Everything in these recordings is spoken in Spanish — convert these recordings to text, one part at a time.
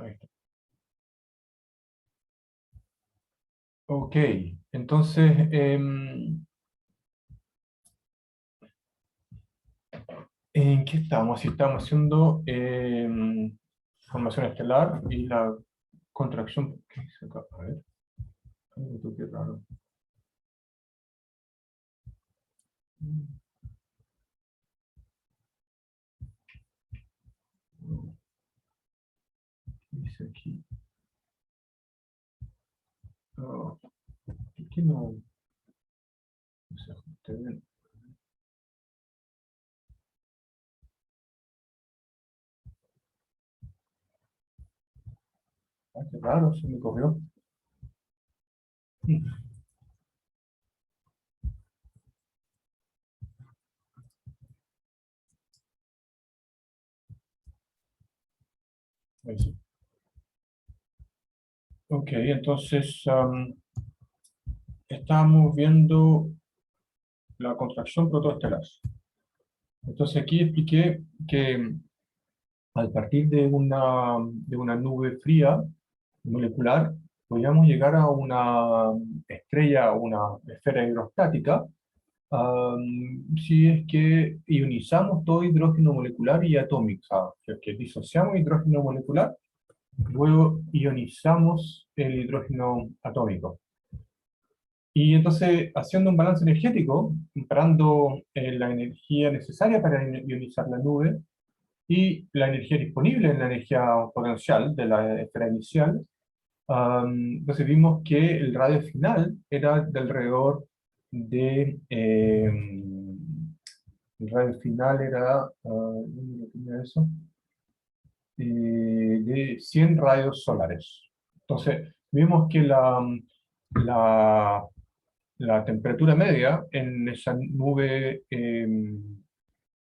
Ahí está. Ok, entonces, ¿en qué estamos? Si estamos haciendo formación estelar y la contracción. ¿Qué es acá? A ver, algo qué raro. ¿Qué dice aquí? No, ¿por qué no se ajusta bien? Ah, qué raro, se me corrió. Ahí sí. Ok, entonces estamos viendo la contracción protoestelar. Entonces aquí expliqué que al partir de una nube fría molecular, podríamos llegar a una estrella o una esfera hidrostática si es que ionizamos todo hidrógeno molecular y atómico. O sea, si es que disociamos hidrógeno molecular, luego ionizamos el hidrógeno atómico. Y entonces, haciendo un balance energético, comparando la energía necesaria para ionizar la nube y la energía disponible en la energía potencial de la esfera inicial, entonces vimos que el radio final era de alrededor de... el radio final era... ¿dónde lo tenía eso? De 100 radios solares. Entonces, vimos que la, la temperatura media en esa nube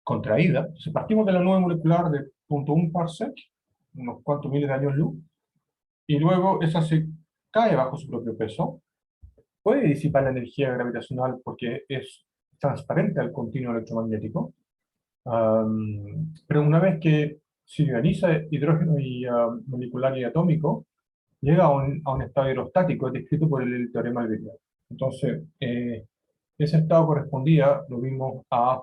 contraída, entonces partimos de la nube molecular de 0.1 parsec, unos cuantos miles de años luz, y luego esa se cae bajo su propio peso, puede disipar la energía gravitacional porque es transparente al continuo electromagnético, pero una vez que se ioniza hidrógeno molecular y atómico, llega a un estado hidrostático descrito por el teorema de Bird. Entonces, ese estado correspondía, lo vimos, a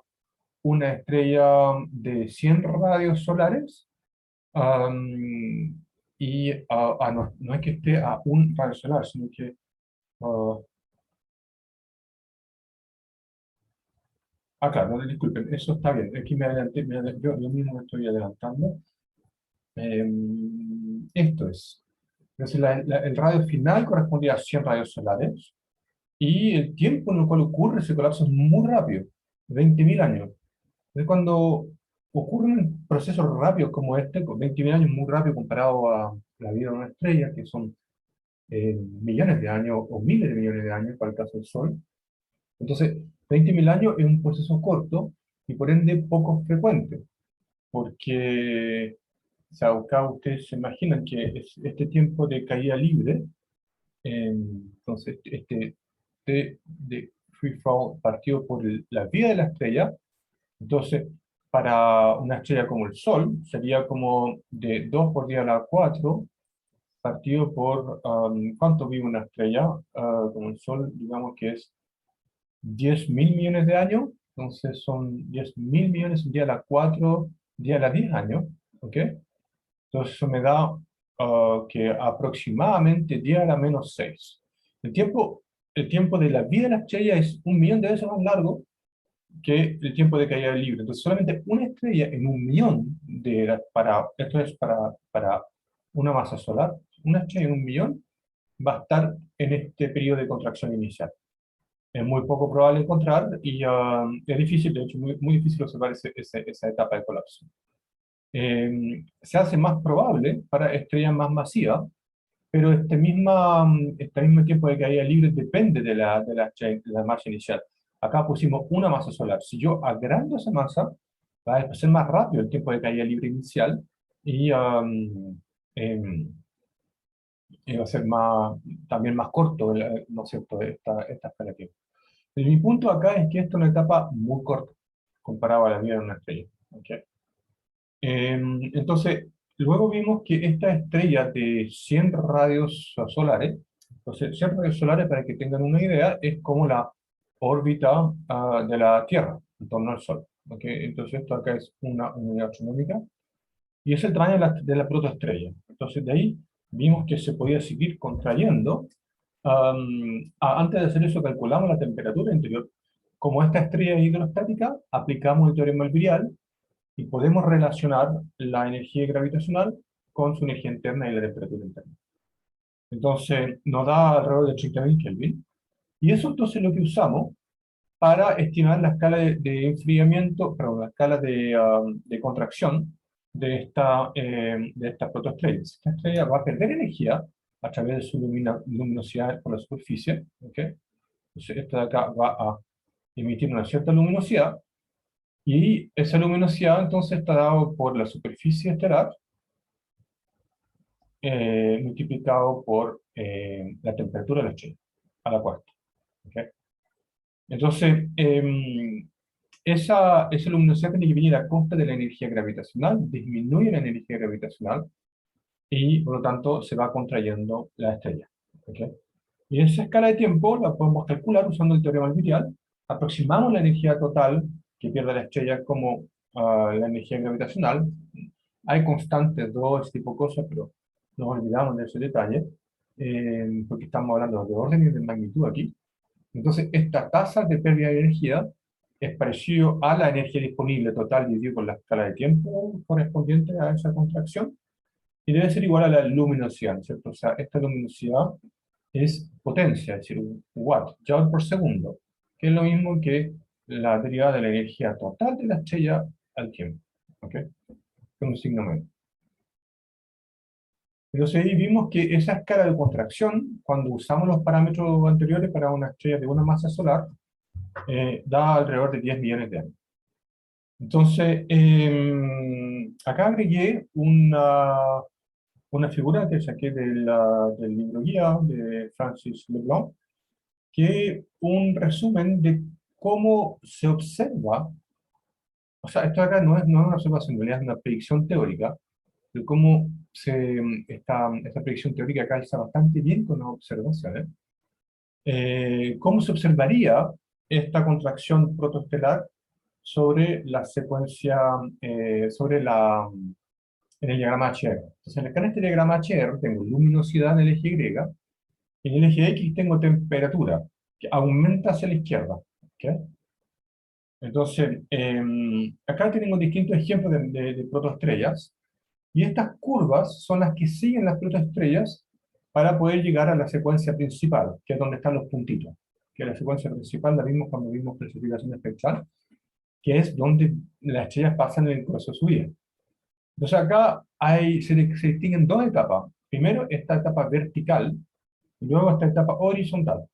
una estrella de 100 radios solares, am, y no es que esté a un radio solar, sino que ah, claro, no, disculpen, eso está bien. Aquí me adelanté, yo mismo me estoy adelantando. Esto es. Entonces, el radio final correspondía a 100 radios solares y el tiempo en el cual ocurre ese colapso es muy rápido, 20.000 años. Es cuando ocurren procesos rápidos como este, con 20.000 años muy rápido comparado a la vida de una estrella, que son millones de años o miles de millones de años para el caso del Sol. Entonces, 20.000 años es un proceso corto y por ende poco frecuente, porque, o sea, acá ustedes se imaginan que este tiempo de caída libre, entonces este de free fall partido por la vida de la estrella, entonces para una estrella como el Sol sería como de 2 por 10 a la 4 partido por ¿cuánto vive una estrella? Como el Sol, digamos que es 10.000 millones de años, entonces son 10.000 millones, un día a la 4, día a la 10 años, ¿ok? Entonces eso me da que aproximadamente 10 a la menos 6. El tiempo, el tiempo de la vida de la estrella es 1.000.000 de veces más largo que el tiempo de caída libre. Entonces solamente una estrella en 1.000.000 esto es para una masa solar, una estrella en 1.000.000 va a estar en este periodo de contracción inicial. Es muy poco probable encontrar y es difícil, de hecho, muy difícil observar esa etapa de colapso. Se hace más probable para estrellas más masivas, pero este mismo tiempo de caída libre depende de la masa inicial. Acá pusimos una masa solar. Si yo agrando esa masa, va a ser más rápido el tiempo de caída libre inicial y em, va a ser también más corto, ¿no es cierto?, esta escala de tiempo. Mi punto acá es que esto es una etapa muy corta comparado a la vida de una estrella. ¿Ok? Entonces, luego vimos que esta estrella de 100 radios solares, entonces 100 radios solares, para que tengan una idea, es como la órbita de la Tierra en torno al Sol. ¿Ok? Entonces esto acá es una unidad astronómica y es el tamaño de la protoestrella. Entonces de ahí vimos que se podía seguir contrayendo. Antes de hacer eso calculamos la temperatura interior. Como esta estrella es hidrostática, aplicamos el teorema Virial y podemos relacionar la energía gravitacional con su energía interna y la temperatura interna. Entonces nos da alrededor de 30.000 Kelvin. Y eso entonces es lo que usamos para estimar la escala de enfriamiento, perdón, la escala de contracción de esta protoestrella. Esta estrella va a perder energía a través de su luminosidad por la superficie. ¿Okay? Entonces, esta de acá va a emitir una cierta luminosidad, y esa luminosidad entonces está dado por la superficie estelar multiplicado por la temperatura de la estrella, a la cuarta. ¿Okay? Entonces, esa luminosidad tiene que venir a costa de la energía gravitacional, disminuye la energía gravitacional y por lo tanto se va contrayendo la estrella. ¿Okay? Y esa escala de tiempo la podemos calcular usando el teorema Virial. Aproximamos la energía total que pierde la estrella como la energía gravitacional. Hay constantes, dos, ese tipo de cosas, pero nos olvidamos de ese detalle, porque estamos hablando de órdenes de magnitud aquí. Entonces, esta tasa de pérdida de energía es parecido a la energía disponible total dividido por la escala de tiempo correspondiente a esa contracción, y debe ser igual a la luminosidad, ¿cierto? O sea, esta luminosidad es potencia, es decir, un watt, joule por segundo, que es lo mismo que la derivada de la energía total de la estrella al tiempo, ¿ok? Con un signo menos. Entonces ahí vimos que esa escala de contracción, cuando usamos los parámetros anteriores para una estrella de una masa solar, da alrededor de 10 millones de años. Entonces, acá agregué una figura que saqué del libro guía de Francis Leblanc, que es un resumen de cómo se observa, o sea, esto acá no es una observación, en realidad es una predicción teórica, de cómo esta predicción teórica calza bastante bien con las observaciones. ¿Cómo se observaría esta contracción protoestelar sobre la secuencia, en el diagrama HR? Entonces, acá en este diagrama HR tengo luminosidad en el eje Y, y en el eje X tengo temperatura, que aumenta hacia la izquierda. ¿Okay? Entonces, acá tenemos distintos ejemplos de protoestrellas, y estas curvas son las que siguen las protoestrellas para poder llegar a la secuencia principal, que es donde están los puntitos. Que la secuencia principal la vimos cuando vimos clasificación espectral, que es donde las estrellas pasan en el proceso de su vida. Entonces acá se distinguen dos etapas. Primero, esta etapa vertical, y luego esta etapa horizontal.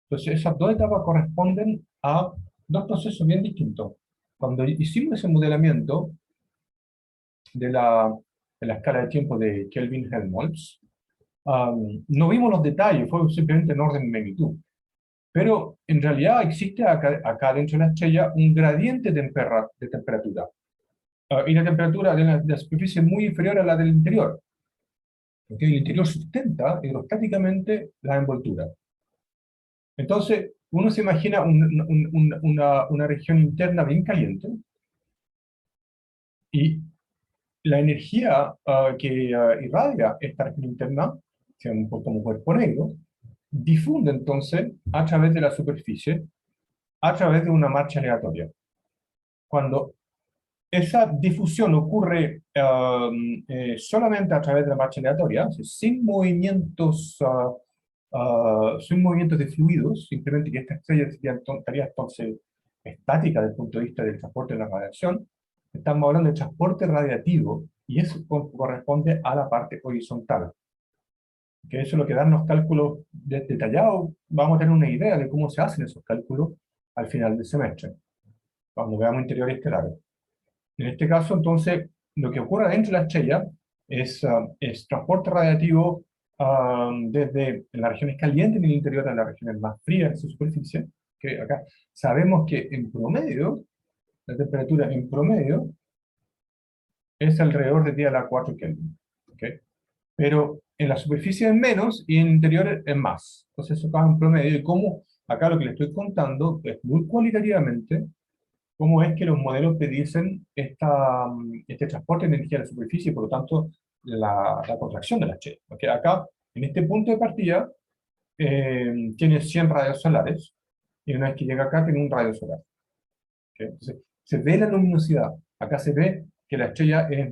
Entonces esas dos etapas corresponden a dos procesos bien distintos. Cuando hicimos ese modelamiento de la escala de tiempo de Kelvin-Helmholtz, no vimos los detalles, fue simplemente en orden de magnitud. Pero en realidad existe acá dentro de la estrella un gradiente de temperatura. Y la temperatura de la superficie es muy inferior a la del interior. ¿Okay? El interior sustenta hidrostáticamente la envoltura. Entonces, uno se imagina una región interna bien caliente, y la energía que irradia esta región interna, sea un poco como un cuerpo negro, difunde entonces a través de la superficie, a través de una marcha aleatoria. Cuando esa difusión ocurre solamente a través de la marcha aleatoria, o sea, sin movimientos de fluidos, simplemente que esta estrella estaría entonces estática desde el punto de vista del transporte de la radiación. Estamos hablando de transporte radiativo, y eso corresponde a la parte horizontal, que eso es lo que dan los cálculos detallados. Vamos a tener una idea de cómo se hacen esos cálculos al final del semestre, cuando veamos interiores estelares. En este caso, entonces, lo que ocurre dentro de la estrella es transporte radiativo desde las regiones calientes en el interior a las regiones más frías de su superficie, que acá sabemos que en promedio, la temperatura en promedio es alrededor de 10 a la 4 Kelvin. ¿Ok? Pero en la superficie es menos y en el interior es más. Entonces eso acá es un promedio. Y cómo, acá lo que le estoy contando es muy cualitativamente cómo es que los modelos predicen este transporte de energía a la superficie y por lo tanto la contracción de la H. ¿Ok? Acá, en este punto de partida, tiene 100 radios solares y una vez que llega acá tiene un radio solar. ¿Ok? Entonces, se ve la luminosidad. Acá se ve que la estrella es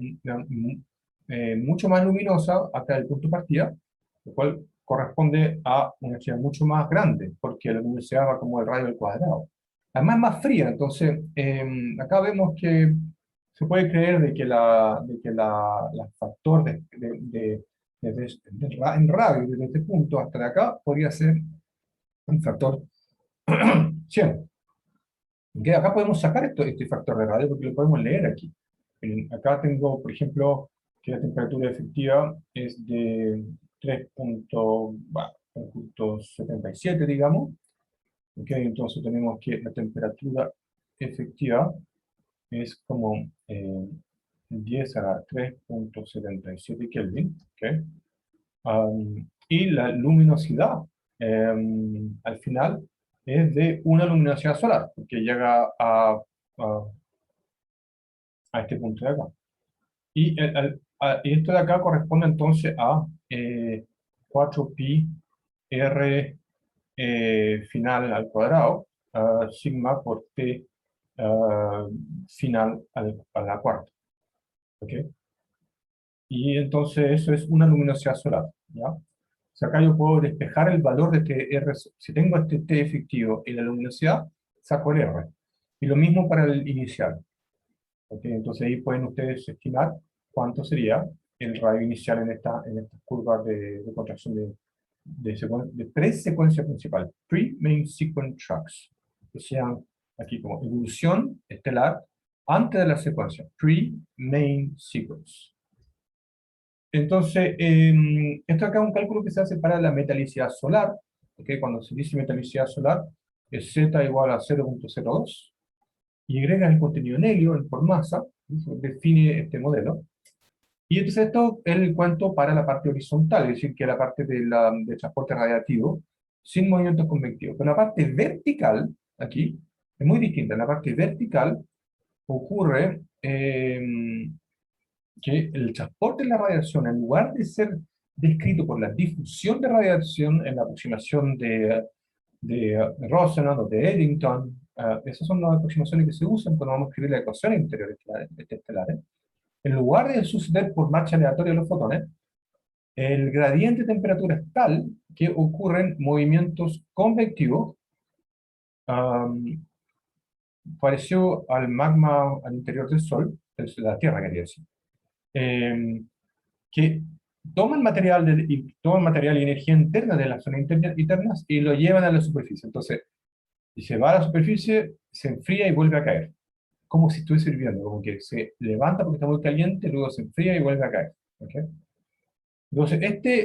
mucho más luminosa acá del punto de partida, lo cual corresponde a una estrella mucho más grande, porque la luminosidad va como el radio al cuadrado. Además es más fría, entonces acá vemos que se puede creer de que la factor en radio desde este punto hasta de acá podría ser un factor 100. ¿Ok? Acá podemos sacar este factor de radio porque lo podemos leer aquí. Acá tengo, por ejemplo, que la temperatura efectiva es de 3,77, digamos. ¿Ok? Entonces tenemos que la temperatura efectiva es como 10 a la 3,77 Kelvin. ¿Ok? Y la luminosidad, al final, es de una luminosidad solar, que llega a este punto de acá. Y esto de acá corresponde entonces a 4pi r final al cuadrado, sigma por t final a la cuarta. ¿Ok? Y entonces eso es una luminosidad solar. ¿Ya? O sea, acá yo puedo despejar el valor de este R. Si tengo este T efectivo y la luminosidad, saco el R. Y lo mismo para el inicial. ¿Ok? Entonces ahí pueden ustedes estimar cuánto sería el radio inicial en estas curvas de contracción de pre-secuencia principal. Pre-main sequence tracks. Que sean aquí como evolución estelar antes de la secuencia. Pre-main sequence. Entonces, esto acá es un cálculo que se hace para la metalicidad solar, ¿okay? Cuando se dice metalicidad solar, es Z igual a 0,02, y agrega el contenido en helio por masa, ¿sí? Define este modelo. Y entonces esto es el cuento para la parte horizontal, es decir, que la parte de transporte radiativo, sin movimientos convectivos. Pero la parte vertical, aquí, es muy distinta. En la parte vertical ocurre que el transporte de la radiación, en lugar de ser descrito por la difusión de radiación en la aproximación de Rosenau o de Eddington, esas son las aproximaciones que se usan cuando vamos a escribir la ecuación interior estelares. En lugar de suceder por marcha aleatoria de los fotones, el gradiente de temperatura es tal que ocurren movimientos convectivos, um, parecido al magma al interior del Sol, es la Tierra quería decir, eh, que toman material y energía interna de las zonas internas y lo llevan a la superficie. Entonces, si se va a la superficie, se enfría y vuelve a caer. Como si estuviese hirviendo, como que se levanta porque está muy caliente, luego se enfría y vuelve a caer. ¿Okay? Entonces,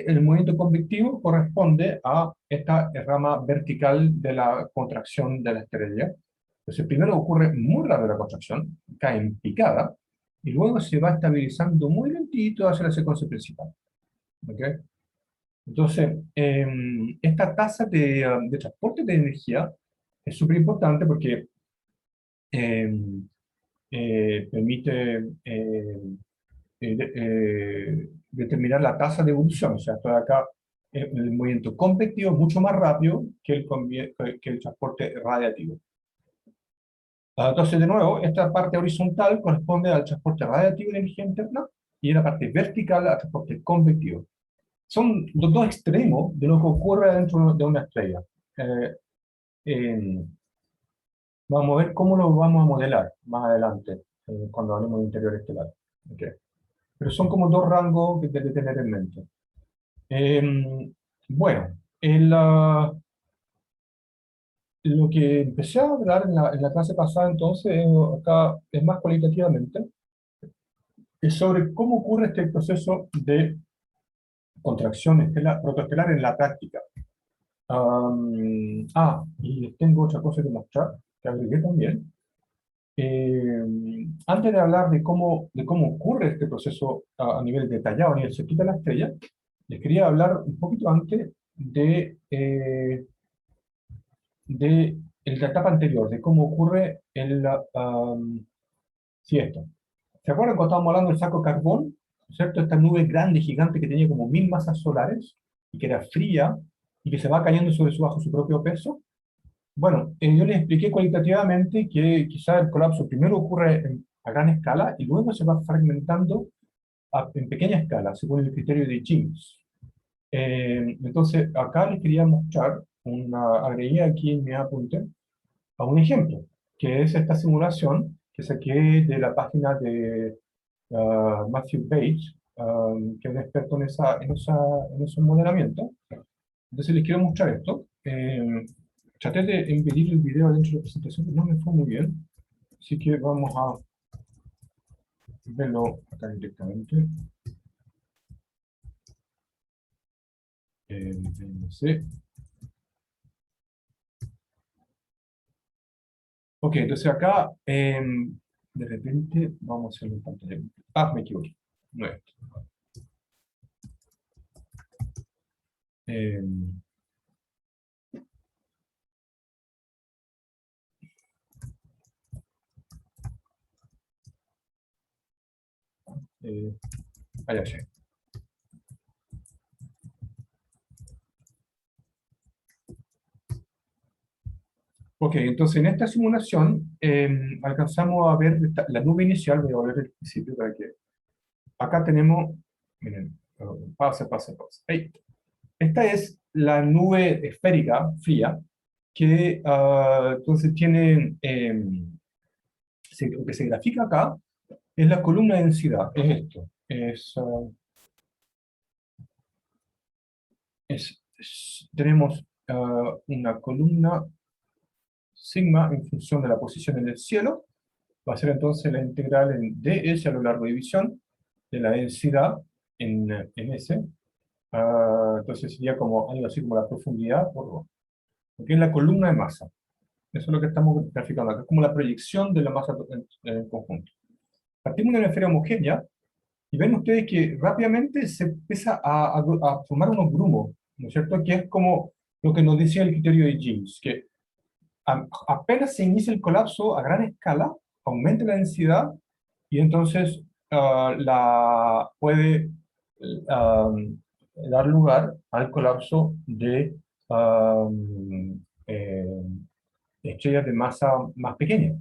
el movimiento convectivo corresponde a esta rama vertical de la contracción de la estrella. Entonces, primero ocurre muy rápido la contracción, cae en picada, y luego se va estabilizando muy lentito hacia la secuencia principal. ¿Ok? Entonces, esta tasa de transporte de energía es súper importante porque em, permite determinar la tasa de evolución. O sea, esto de acá, el movimiento convectivo es mucho más rápido que el transporte radiativo. Entonces, de nuevo, esta parte horizontal corresponde al transporte radiativo de energía interna y la parte vertical al transporte convectivo. Son los dos extremos de lo que ocurre dentro de una estrella. Eh, eh, Vamos a ver cómo lo vamos a modelar más adelante, cuando hablemos de interior estelar. Okay. Pero son como dos rangos que debe tener en mente. Bueno, lo que empecé a hablar en la clase pasada entonces, acá es más cualitativamente, es sobre cómo ocurre este proceso de contracción protoestelar en la práctica. Y les tengo otra cosa que mostrar, que agregué también, Antes de hablar de cómo ocurre este proceso a nivel detallado, a nivel cerquita de la estrella, les quería hablar un poquito antes de la etapa anterior, de cómo ocurre sí, esto. ¿Se acuerdan cuando estábamos hablando del saco de carbón? ¿Cierto? Esta nube grande, gigante, que tenía como 1000 masas solares y que era fría y que se va cayendo bajo su propio peso. Bueno, yo les expliqué cualitativamente que quizá el colapso primero ocurre a gran escala y luego se va fragmentando en pequeña escala, según el criterio de James. Entonces, acá les quería mostrar agregué aquí en mi apunte a un ejemplo, que es esta simulación que saqué de la página de Matthew Page, que es un experto en ese modelamiento. Entonces les quiero mostrar esto. Traté de embedir el video dentro de la presentación, pero no me fue muy bien. Así que vamos a verlo acá directamente. Sí. Ok, entonces acá, de repente, vamos a hacerlo en pantalla. Ah, me equivoqué. No es esto. Em, eh, allá sí. Ok, entonces en esta simulación alcanzamos a ver la nube inicial. Voy a volver al principio para que... Acá tenemos... Miren, pausa. Ahí. Esta es la nube esférica fría que entonces tiene... lo que se grafica acá es la columna de densidad. Es esto. Tenemos una columna sigma en función de la posición en el cielo. Va a ser entonces la integral en ds a lo largo de división de la densidad en S. Entonces sería como algo así como la profundidad por ρ, que es la columna de masa. Eso es lo que estamos graficando acá, es como la proyección de la masa en conjunto. Partimos de una esfera homogénea y ven ustedes que rápidamente se empieza a formar unos grumos, ¿no es cierto? Que es como lo que nos decía el criterio de James, que apenas se inicia el colapso a gran escala, aumenta la densidad y entonces puede dar lugar al colapso de eh, estrellas de masa más pequeña.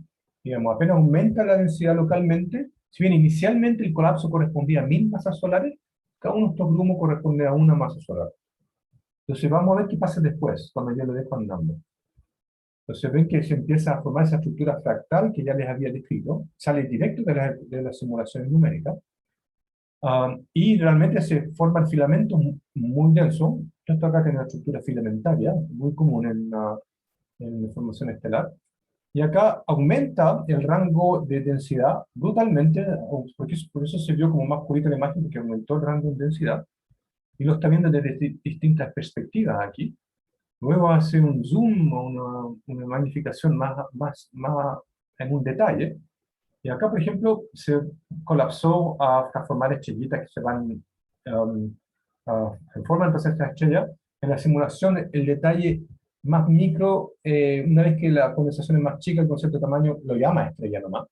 Digamos, apenas aumenta la densidad localmente, si bien inicialmente el colapso correspondía a 1000 masas solares, cada uno de estos grumos corresponde a una masa solar. Entonces vamos a ver qué pasa después, cuando yo lo dejo andando. Entonces ven que se empieza a formar esa estructura fractal que ya les había descrito, sale directo de las simulaciones numéricas, y realmente se forman filamentos muy densos. Esto acá tiene una estructura filamentaria, muy común en la formación estelar. Y acá aumenta el rango de densidad brutalmente, por eso se vio como más purita la imagen, porque aumentó el rango de densidad, y lo está viendo desde distintas perspectivas aquí. Luego hace un zoom o una magnificación más en un detalle. Y acá, por ejemplo, se colapsó hasta formar estrellitas que se van, um, se forman entonces estas estrellas. En la simulación, el detalle más micro, una vez que la condensación es más chica, con cierto tamaño, lo llama estrella nomás.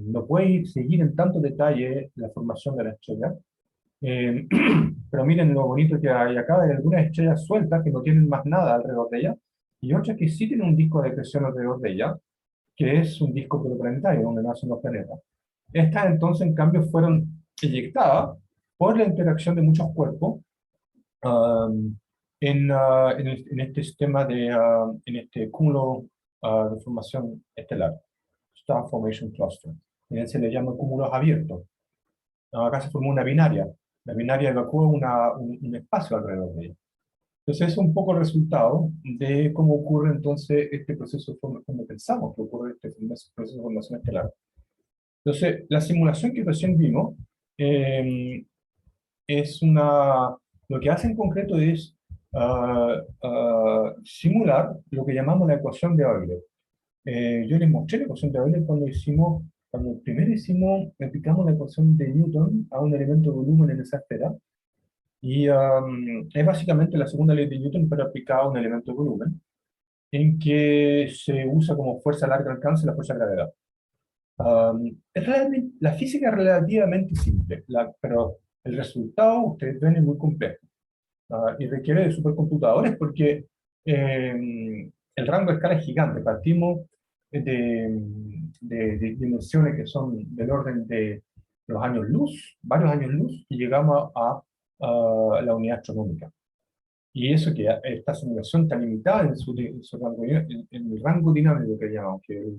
No puede seguir en tanto detalle la formación de la estrella. Eh, pero miren lo bonito que hay acá, hay algunas estrellas sueltas que no tienen más nada alrededor de ella, y otras que sí tienen un disco de acreción alrededor de ella, que es un disco protoplanetario, donde nacen los planetas. Estas entonces, en cambio, fueron eyectadas por la interacción de muchos cuerpos um, en este sistema en este cúmulo de formación estelar, Star Formation Cluster. Se le llama cúmulos abiertos. Acá se formó una binaria. La binaria evacúa un espacio alrededor de ella. Entonces, es un poco el resultado de cómo ocurre entonces este proceso, como pensamos que ocurre este proceso de formación estelar. Entonces, la simulación que recién vimos eh, es lo que hace en concreto es simular lo que llamamos la ecuación de Euler. Yo les mostré la ecuación de Euler cuando primero aplicamos la ecuación de Newton a un elemento de volumen en esa esfera, y es básicamente la segunda ley de Newton, pero aplicada a un elemento de volumen, en que se usa como fuerza a largo alcance la fuerza de gravedad. La física es relativamente simple, pero el resultado, ustedes ven, es muy complejo, y requiere de supercomputadores porque el rango de escala es gigante. Partimos de dimensiones que son del orden de los años luz, varios años luz, y llegamos a la unidad astronómica. Y eso que esta simulación está limitada en su rango, en el rango dinámico que llamamos, que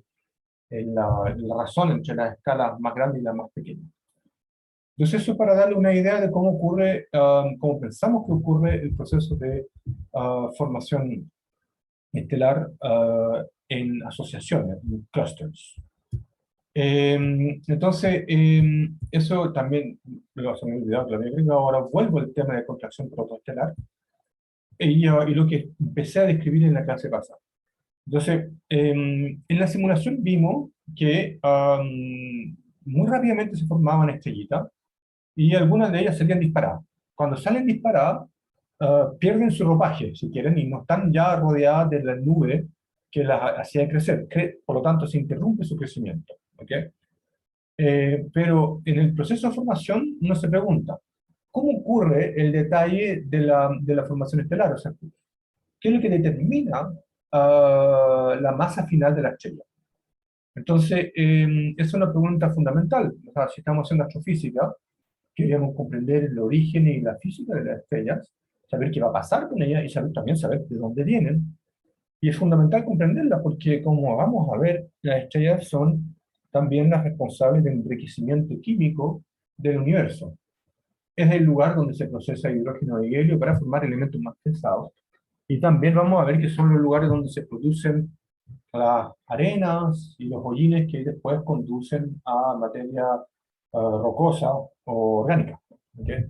es la razón entre las escalas más grandes y las más pequeñas. Entonces, eso para darle una idea de cómo ocurre, cómo pensamos que ocurre el proceso de formación estelar en asociaciones, en clusters. Entonces, eso también, luego se me ha olvidado, pero ahora vuelvo al tema de contracción protoestelar, y lo que empecé a describir en la clase pasada. Entonces, en la simulación vimos que muy rápidamente se formaban estrellitas, y algunas de ellas salían disparadas. Cuando salen disparadas, pierden su ropaje, si quieren, y no están ya rodeadas de la nube que las hacía crecer. Por lo tanto, se interrumpe su crecimiento. ¿Ok? Pero en el proceso de formación uno se pregunta, ¿cómo ocurre el detalle de la formación estelar? O sea, ¿qué es lo que determina la masa final de la estrella? Entonces, es una pregunta fundamental. O sea, si estamos haciendo astrofísica, queríamos comprender el origen y la física de las estrellas, saber qué va a pasar con ellas y también saber de dónde vienen. Y es fundamental comprenderlas porque, como vamos a ver, las estrellas son también las responsables del enriquecimiento químico del universo. Es el lugar donde se procesa hidrógeno y helio para formar elementos más pesados. Y también vamos a ver que son los lugares donde se producen las arenas y los hollines que después conducen a materia rocosa o orgánica. ¿Okay?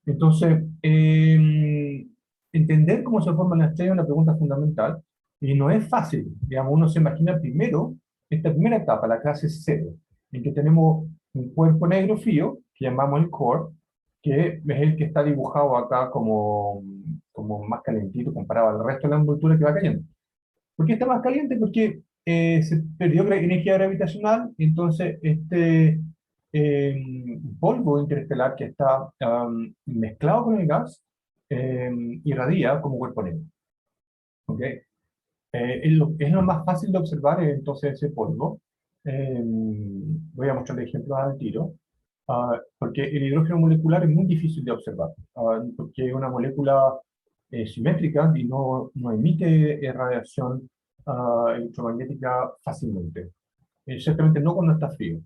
Entonces, entender cómo se forman las estrellas es una pregunta fundamental y no es fácil. Digamos, uno se imagina primero esta primera etapa, la clase cero, en que tenemos un cuerpo negro frío, que llamamos el core, que es el que está dibujado acá como más calentito comparado al resto de la envoltura que va cayendo. ¿Por qué está más caliente? Porque se perdió energía gravitacional, y entonces este polvo interestelar que está mezclado con el gas irradia como cuerpo negro. ¿Ok? Es lo más fácil de observar, entonces ese polvo. Voy a mostrarle ejemplos al tiro, porque el hidrógeno molecular es muy difícil de observar, porque es una molécula simétrica y no emite radiación electromagnética fácilmente, ciertamente no cuando está frío.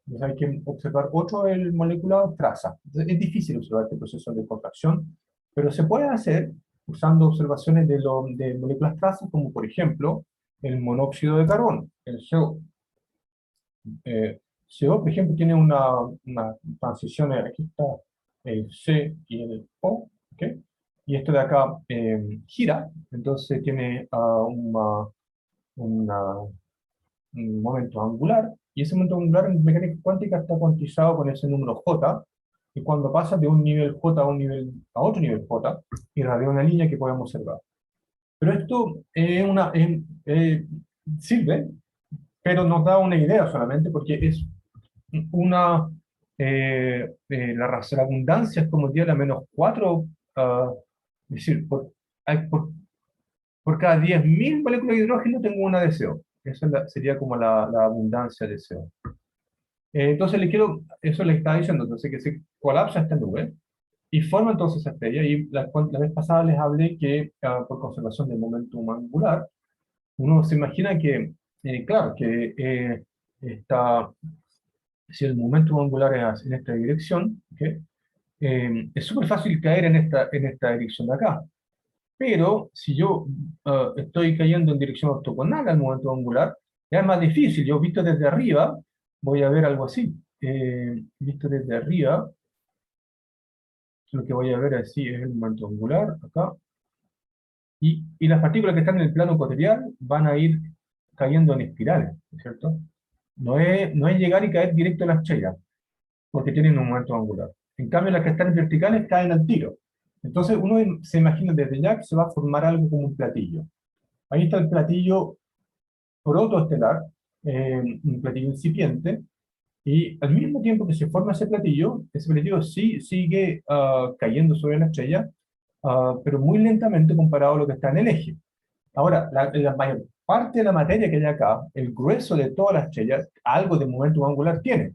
Entonces hay que observar otro, el molécula traza. Entonces, es difícil observar este proceso de contracción, pero se puede hacer usando observaciones de moléculas trazas, como por ejemplo el monóxido de carbono, el CO. CO, por ejemplo, tiene una transición, aquí está el C y el O, ¿ok? Y esto de acá gira, entonces tiene una- un momento angular, y ese momento angular en mecánica cuántica está cuantizado con ese número J, y cuando pasa de un nivel J a otro nivel J, irradia una línea que podemos observar. Pero esto sirve, pero nos da una idea solamente, porque es una, la abundancia es como 10 a la menos 4, es decir, por cada 10.000 moléculas de hidrógeno tengo una de CO. Esa sería como la abundancia de CO. Entonces eso le estaba diciendo, entonces que se colapsa esta nube y forma entonces esa estrella. Y la vez pasada les hablé que por conservación del momentum angular, uno se imagina que, claro, que si el momentum angular es en esta dirección, ¿ok? Es súper fácil caer en esta dirección de acá. Pero si yo estoy cayendo en dirección ortogonal al momento angular, ya es más difícil. Yo visto desde arriba, voy a ver algo así. Visto desde arriba, lo que voy a ver así es el momento angular, acá. Y las partículas que están en el plano ecuatorial van a ir cayendo en espirales, ¿no es cierto? No es llegar y caer directo a la estrella, porque tienen un momento angular. En cambio, las que están verticales caen al tiro. Entonces, uno se imagina desde ya que se va a formar algo como un platillo. Ahí está el platillo protoestelar, un platillo incipiente, y al mismo tiempo que se forma ese platillo sí sigue cayendo sobre la estrella, pero muy lentamente comparado a lo que está en el eje. Ahora, la mayor parte de la materia que hay acá, el grueso de toda la estrella, algo de momento angular tiene.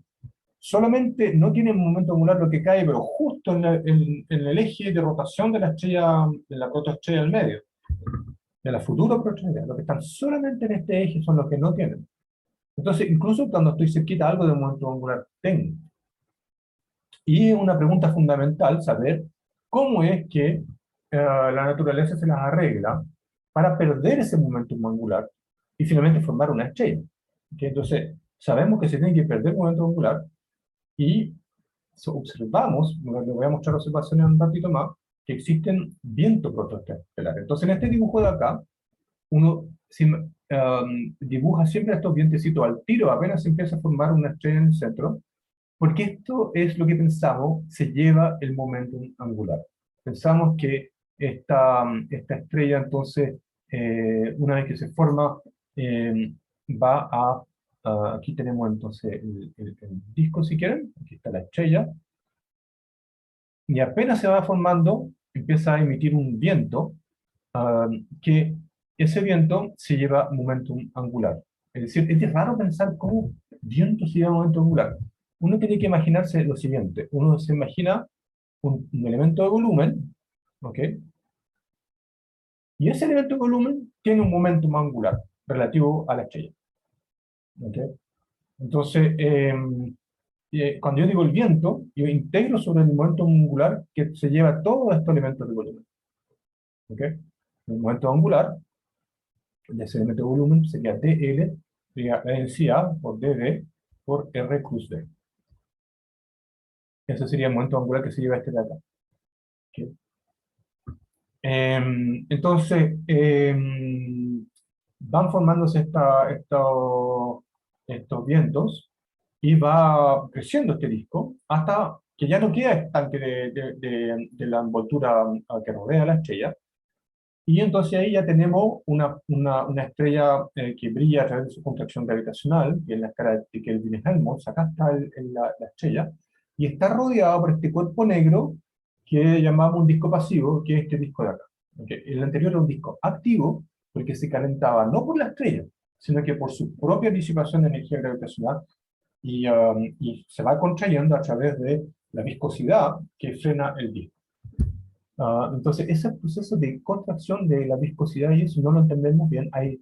Solamente no tiene momento angular lo que cae, pero justo en el eje de rotación de la estrella, de la protoestrella al medio, de la futura protoestrella. Los que están solamente en este eje son los que no tienen. Entonces, incluso cuando estoy cerquita, algo de momento angular tengo. Y es una pregunta fundamental saber cómo es que la naturaleza se las arregla para perder ese momento angular y finalmente formar una estrella. ¿Okay? Entonces, sabemos que se tiene que perder el momento angular y observamos, le voy a mostrar observaciones un ratito más, que existen vientos protoestelares. Entonces, en este dibujo de acá, uno dibuja siempre estos vientecitos al tiro, apenas se empieza a formar una estrella en el centro, porque esto es lo que pensamos se lleva el momentum angular. Pensamos que esta estrella, entonces, una vez que se forma, va aquí tenemos entonces el disco, si quieren, aquí está la estrella, y apenas se va formando, empieza a emitir un viento, ah, que ese viento se lleva momentum angular. Es decir, es raro pensar cómo viento se lleva momentum angular. Uno tiene que imaginarse lo siguiente. Uno se imagina un elemento de volumen, ¿ok? Y ese elemento de volumen tiene un momentum angular relativo a la estrella, ¿ok? Entonces, cuando yo digo el viento, yo integro sobre el momento angular que se lleva todos estos elementos de volumen, ¿ok? El momento angular de ese elemento de volumen sería dL, sería la densidad por dV por R cruz D. Ese sería el momento angular que se lleva este de acá. ¿Ok? Entonces, van formándose estos vientos y va creciendo este disco hasta que ya no queda estanque de la envoltura que rodea la estrella. Y entonces ahí ya tenemos una estrella que brilla a través de su contracción gravitacional, que es la escala de Kelvin-Helmholtz. Acá está la estrella, y está rodeada por este cuerpo negro que llamamos un disco pasivo, que es este disco de acá. ¿Okay? El anterior era un disco activo, porque se calentaba no por la estrella, sino que por su propia disipación de energía gravitacional, y se va contrayendo a través de la viscosidad que frena el disco. Entonces, ese proceso de contracción de la viscosidad, y eso no lo entendemos bien, hay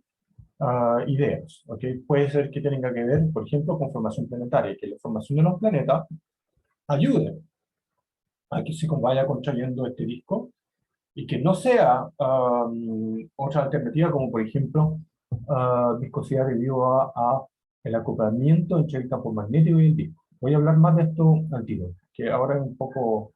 ideas. ¿Okay? Puede ser que tenga que ver, por ejemplo, con formación planetaria, que la formación de los planetas ayude a que se vaya contrayendo este disco y que no sea otra alternativa, como por ejemplo viscosidad debido a el acoplamiento entre el campo magnético y el disco. Voy a hablar más de esto al tiro, que ahora es un poco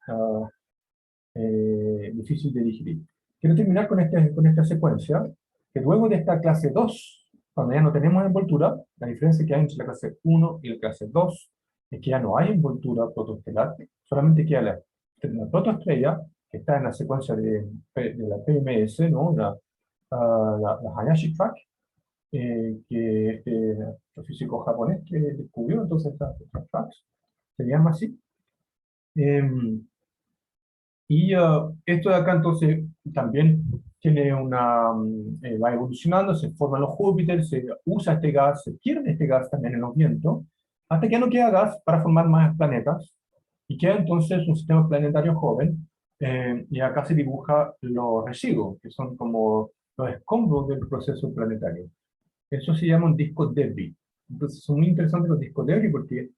difícil de digerir. Quiero terminar con esta secuencia, que luego de esta clase 2, cuando ya no tenemos envoltura, la diferencia que hay entre la clase 1 y la clase 2 es que ya no hay envoltura protoestelar, solamente queda la protoestrella, que está en la secuencia de la PMS, ¿no? La Hayashi Track, que el físico japonés que descubrió entonces estas tracks, se llama así. Y esto de acá entonces también tiene va evolucionando, se forman los Júpiter, se usa este gas, se pierde este gas también en los vientos, hasta que ya no queda gas para formar más planetas, y queda entonces un sistema planetario joven, y acá se dibuja los residuos, que son como los escombros del proceso planetario. Eso se llama un disco debris. Entonces son muy interesantes los discos debris porque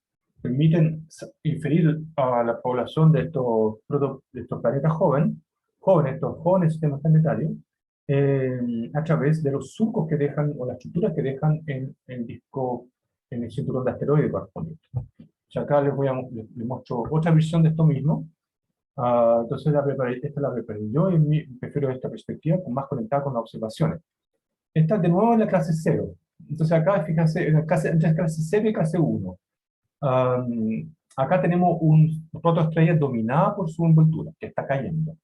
permiten inferir a la población de estos planetas jóvenes, estos jóvenes sistemas planetarios, a través de los surcos que dejan o las estructuras que dejan en el disco, en el cinturón de asteroides correspondiente. O sea, acá les muestro otra visión de esto mismo. Entonces esta la preparé yo, y prefiero esta perspectiva más conectada con las observaciones. Esta de nuevo es la clase 0. Entonces acá, fíjense, entre clase 0 y clase 1. Acá tenemos un protoestrella dominada por su envoltura, que está cayendo.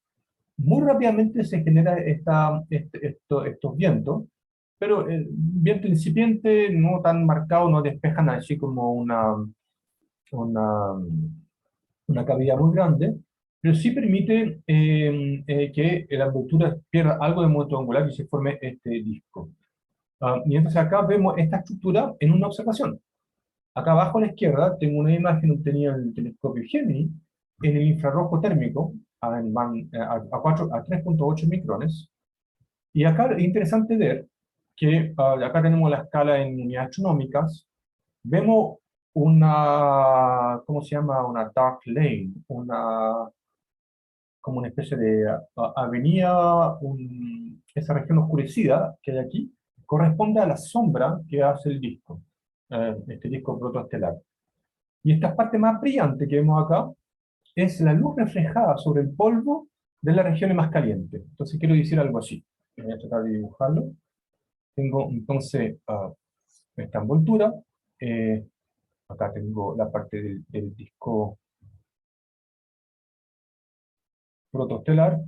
Muy rápidamente se genera estos vientos, pero el viento incipiente, no tan marcado, no despejan así como una, una cavidad muy grande, pero sí permite que la envoltura pierda algo de momento angular y se forme este disco. Y entonces acá vemos esta estructura en una observación. Acá abajo a la izquierda tengo una imagen obtenida en el telescopio Gemini en el infrarrojo térmico a 3.8 micrones. Y acá es interesante ver que acá tenemos la escala en unidades astronómicas. Vemos ¿cómo se llama? Una dark lane, como una especie de avenida, esa región oscurecida que hay aquí, corresponde a la sombra que hace el disco, este disco protoestelar. Y esta parte más brillante que vemos acá es la luz reflejada sobre el polvo de las regiones más calientes. Entonces quiero decir algo así. Voy a tratar de dibujarlo. Tengo entonces esta envoltura. eh, Acá tengo la parte del disco protoestelar.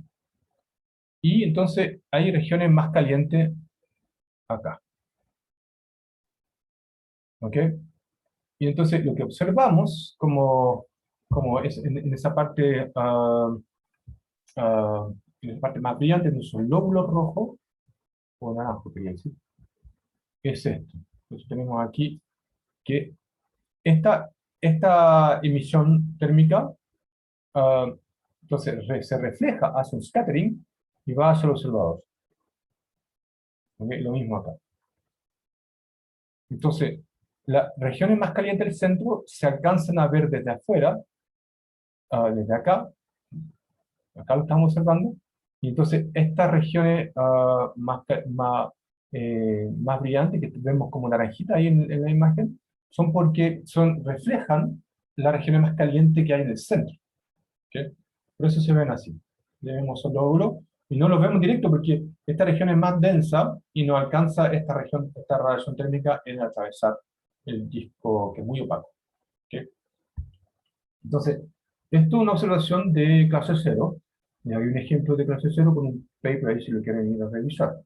Y entonces hay regiones más calientes acá. ¿Ok? Y entonces lo que observamos, como es en esa parte, ah, en la parte más brillante, de esos lóbulos rojos, o naranjo, quería decir, es esto. Entonces tenemos aquí que esta emisión térmica, ah, entonces se refleja, hace un scattering y va hacia el observador. ¿Ok? Lo mismo acá. Entonces, las regiones más calientes del centro se alcanzan a ver desde afuera, desde acá lo estamos observando, y entonces estas regiones más brillantes, que vemos como naranjita ahí en la imagen, son porque reflejan las regiones más calientes que hay en el centro. ¿Ok? Por eso se ven así. Le vemos el lóbulo y no los vemos directo porque esta región es más densa y no alcanza esta radiación térmica en atravesar el disco que es muy opaco. ¿Ok? Entonces, esto es una observación de clase cero. Y hay un ejemplo de clase cero con un paper ahí si lo quieren ir a revisar.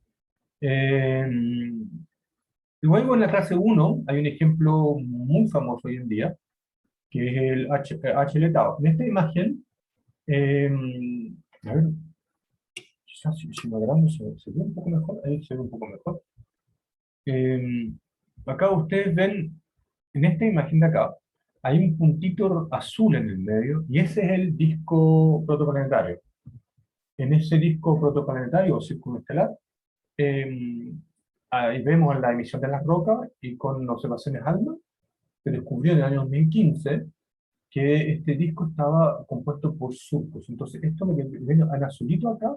Eh, Luego en la clase uno hay un ejemplo muy famoso hoy en día, que es el H-letado. En esta imagen, eh, a ver, quizás si lo agrando se ve un poco mejor, ahí se ve un poco mejor. Eh, Acá ustedes ven, en esta imagen de acá, hay un puntito azul en el medio, y ese es el disco protoplanetario. En ese disco protoplanetario o círculo estelar, eh, ahí vemos la emisión de las rocas, y con observaciones ALMA, se descubrió en el año 2015 que este disco estaba compuesto por surcos. Entonces, esto lo que ven en azulito acá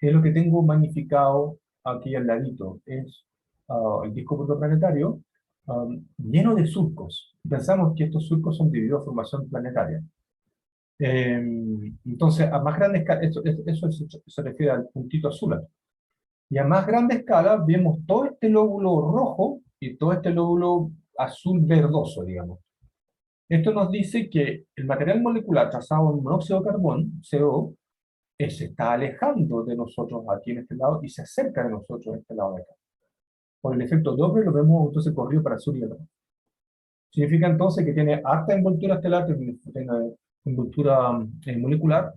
es lo que tengo magnificado aquí al ladito. Es el disco protoplanetario lleno de surcos. Pensamos que estos surcos son debido a formación planetaria. Eh, entonces, a más grande escala, eso se refiere al puntito azul acá. Y a más grande escala vemos todo este lóbulo rojo y todo este lóbulo azul verdoso, digamos. Esto nos dice que el material molecular trazado en monóxido de carbón, CO, se está alejando de nosotros aquí en este lado y se acerca de nosotros en este lado de acá. Por el efecto Doppler lo vemos entonces corrido para el sur y el norte. Significa entonces que tiene alta envoltura estelar, tiene envoltura molecular,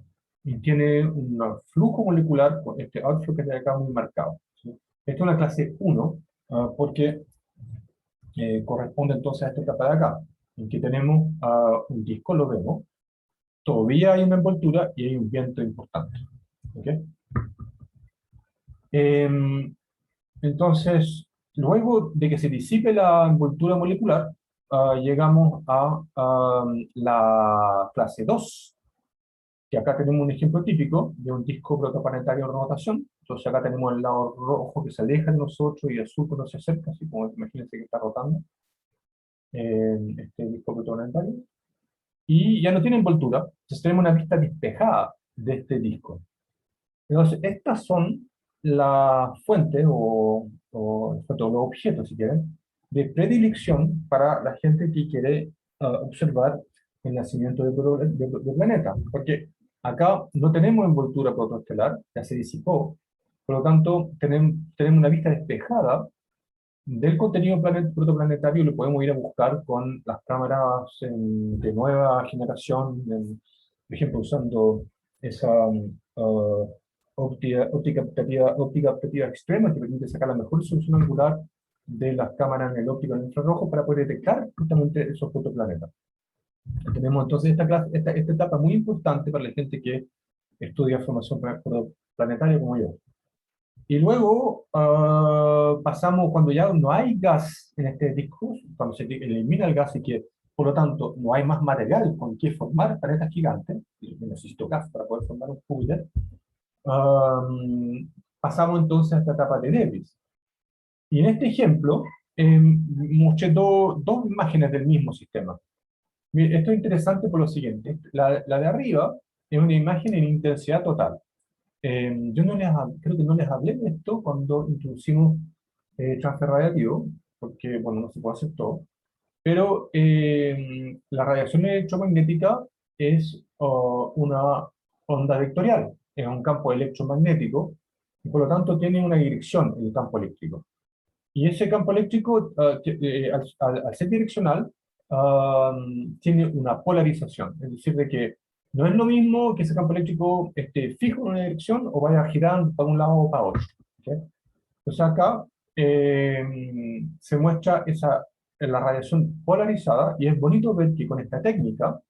y tiene un flujo molecular, con este outflow que está acá muy marcado. ¿Sí? Esta es una clase 1, porque corresponde entonces a esta etapa de acá, en que tenemos un disco, lo vemos, todavía hay una envoltura y hay un viento importante. ¿Ok? Em, Entonces, luego de que se disipe la envoltura molecular, llegamos a la clase 2, que acá tenemos un ejemplo típico de un disco protoplanetario en rotación. Entonces acá tenemos el lado rojo que se aleja de nosotros y el azul que no se acerca, así como imagínense que está rotando este disco protoplanetario. Y ya no tiene envoltura, entonces tenemos una vista despejada de este disco. Entonces, estas son las fuentes o o todos los objetos, si quieren, de predilección para la gente que quiere observar el nacimiento de planetas. Porque acá no tenemos envoltura protoestelar, ya se disipó, por lo tanto tenemos una vista despejada del contenido protoplanetario. Lo podemos ir a buscar con las cámaras de nueva generación, por ejemplo, usando esa óptica optativa extrema que permite sacar la mejor resolución angular de las cámaras en el óptico en infrarrojo para poder detectar justamente esos protoplanetas. Tenemos entonces esta etapa muy importante para la gente que estudia formación protoplanetaria como yo. Y luego pasamos cuando ya no hay gas en este disco, cuando se elimina el gas y que por lo tanto no hay más material con que formar planetas gigantes, y necesito gas para poder formar un Júpiter, pasamos entonces a esta etapa de Debris. Y en este ejemplo mostré dos imágenes del mismo sistema. Mire, esto es interesante por lo siguiente. La de arriba es una imagen en intensidad total. Yo creo que no les hablé de esto cuando introducimos transfer radiativo, porque, bueno, no se puede hacer todo, pero la radiación electromagnética es una onda vectorial, es un campo electromagnético, y por lo tanto tiene una dirección en el campo eléctrico. Y ese campo eléctrico, al ser direccional, tiene una polarización, es decir, de que no es lo mismo que ese campo eléctrico esté fijo en una dirección o vaya girando para un lado o para otro. ¿Ok? Entonces acá se muestra la radiación polarizada, y es bonito ver que con esta técnica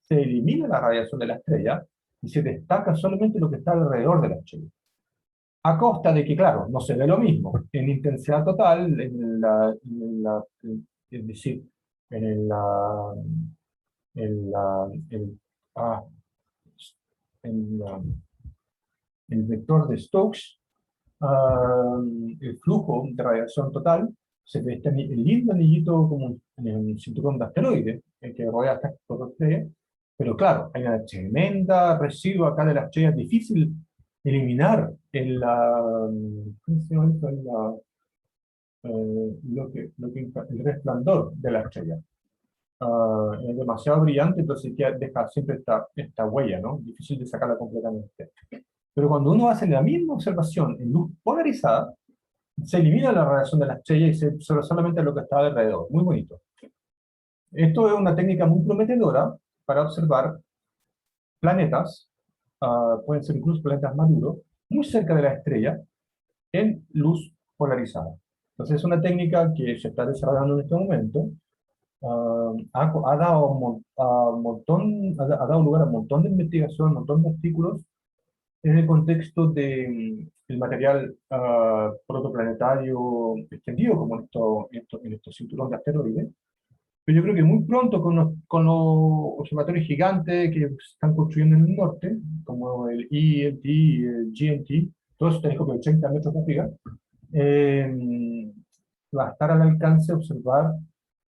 se elimina la radiación de la estrella y se destaca solamente lo que está alrededor de la estrella. A costa de que, claro, no se ve lo mismo en intensidad total, es decir, en la, en la, el, ah, en la- el vector de Stokes, el flujo de radiación total, se ve este lindo anillito como en un cinturón de asteroides que rodea esta estrella, pero claro, hay una tremenda residuo acá de la estrella, es difícil eliminar ¿cómo se llama esto? El resplandor de la estrella. Es demasiado brillante, entonces deja siempre esta huella, ¿no? Difícil de sacarla completamente. Pero cuando uno hace la misma observación en luz polarizada, se elimina la radiación de la estrella y se observa solamente lo que está alrededor. Muy bonito. Esto es una técnica muy prometedora para observar planetas, pueden ser incluso planetas maduros, muy cerca de la estrella, en luz polarizada. Entonces es una técnica que se está desarrollando en este momento. Ha dado, ha dado lugar a un montón de investigación, un montón de artículos en el contexto del material protoplanetario extendido, como en estos cinturones de asteroides. Pero yo creo que muy pronto con los observatorios gigantes que se están construyendo en el norte, como el ELT, el GNT, todos esos telescopios de 80 metros de giga, va a estar al alcance observar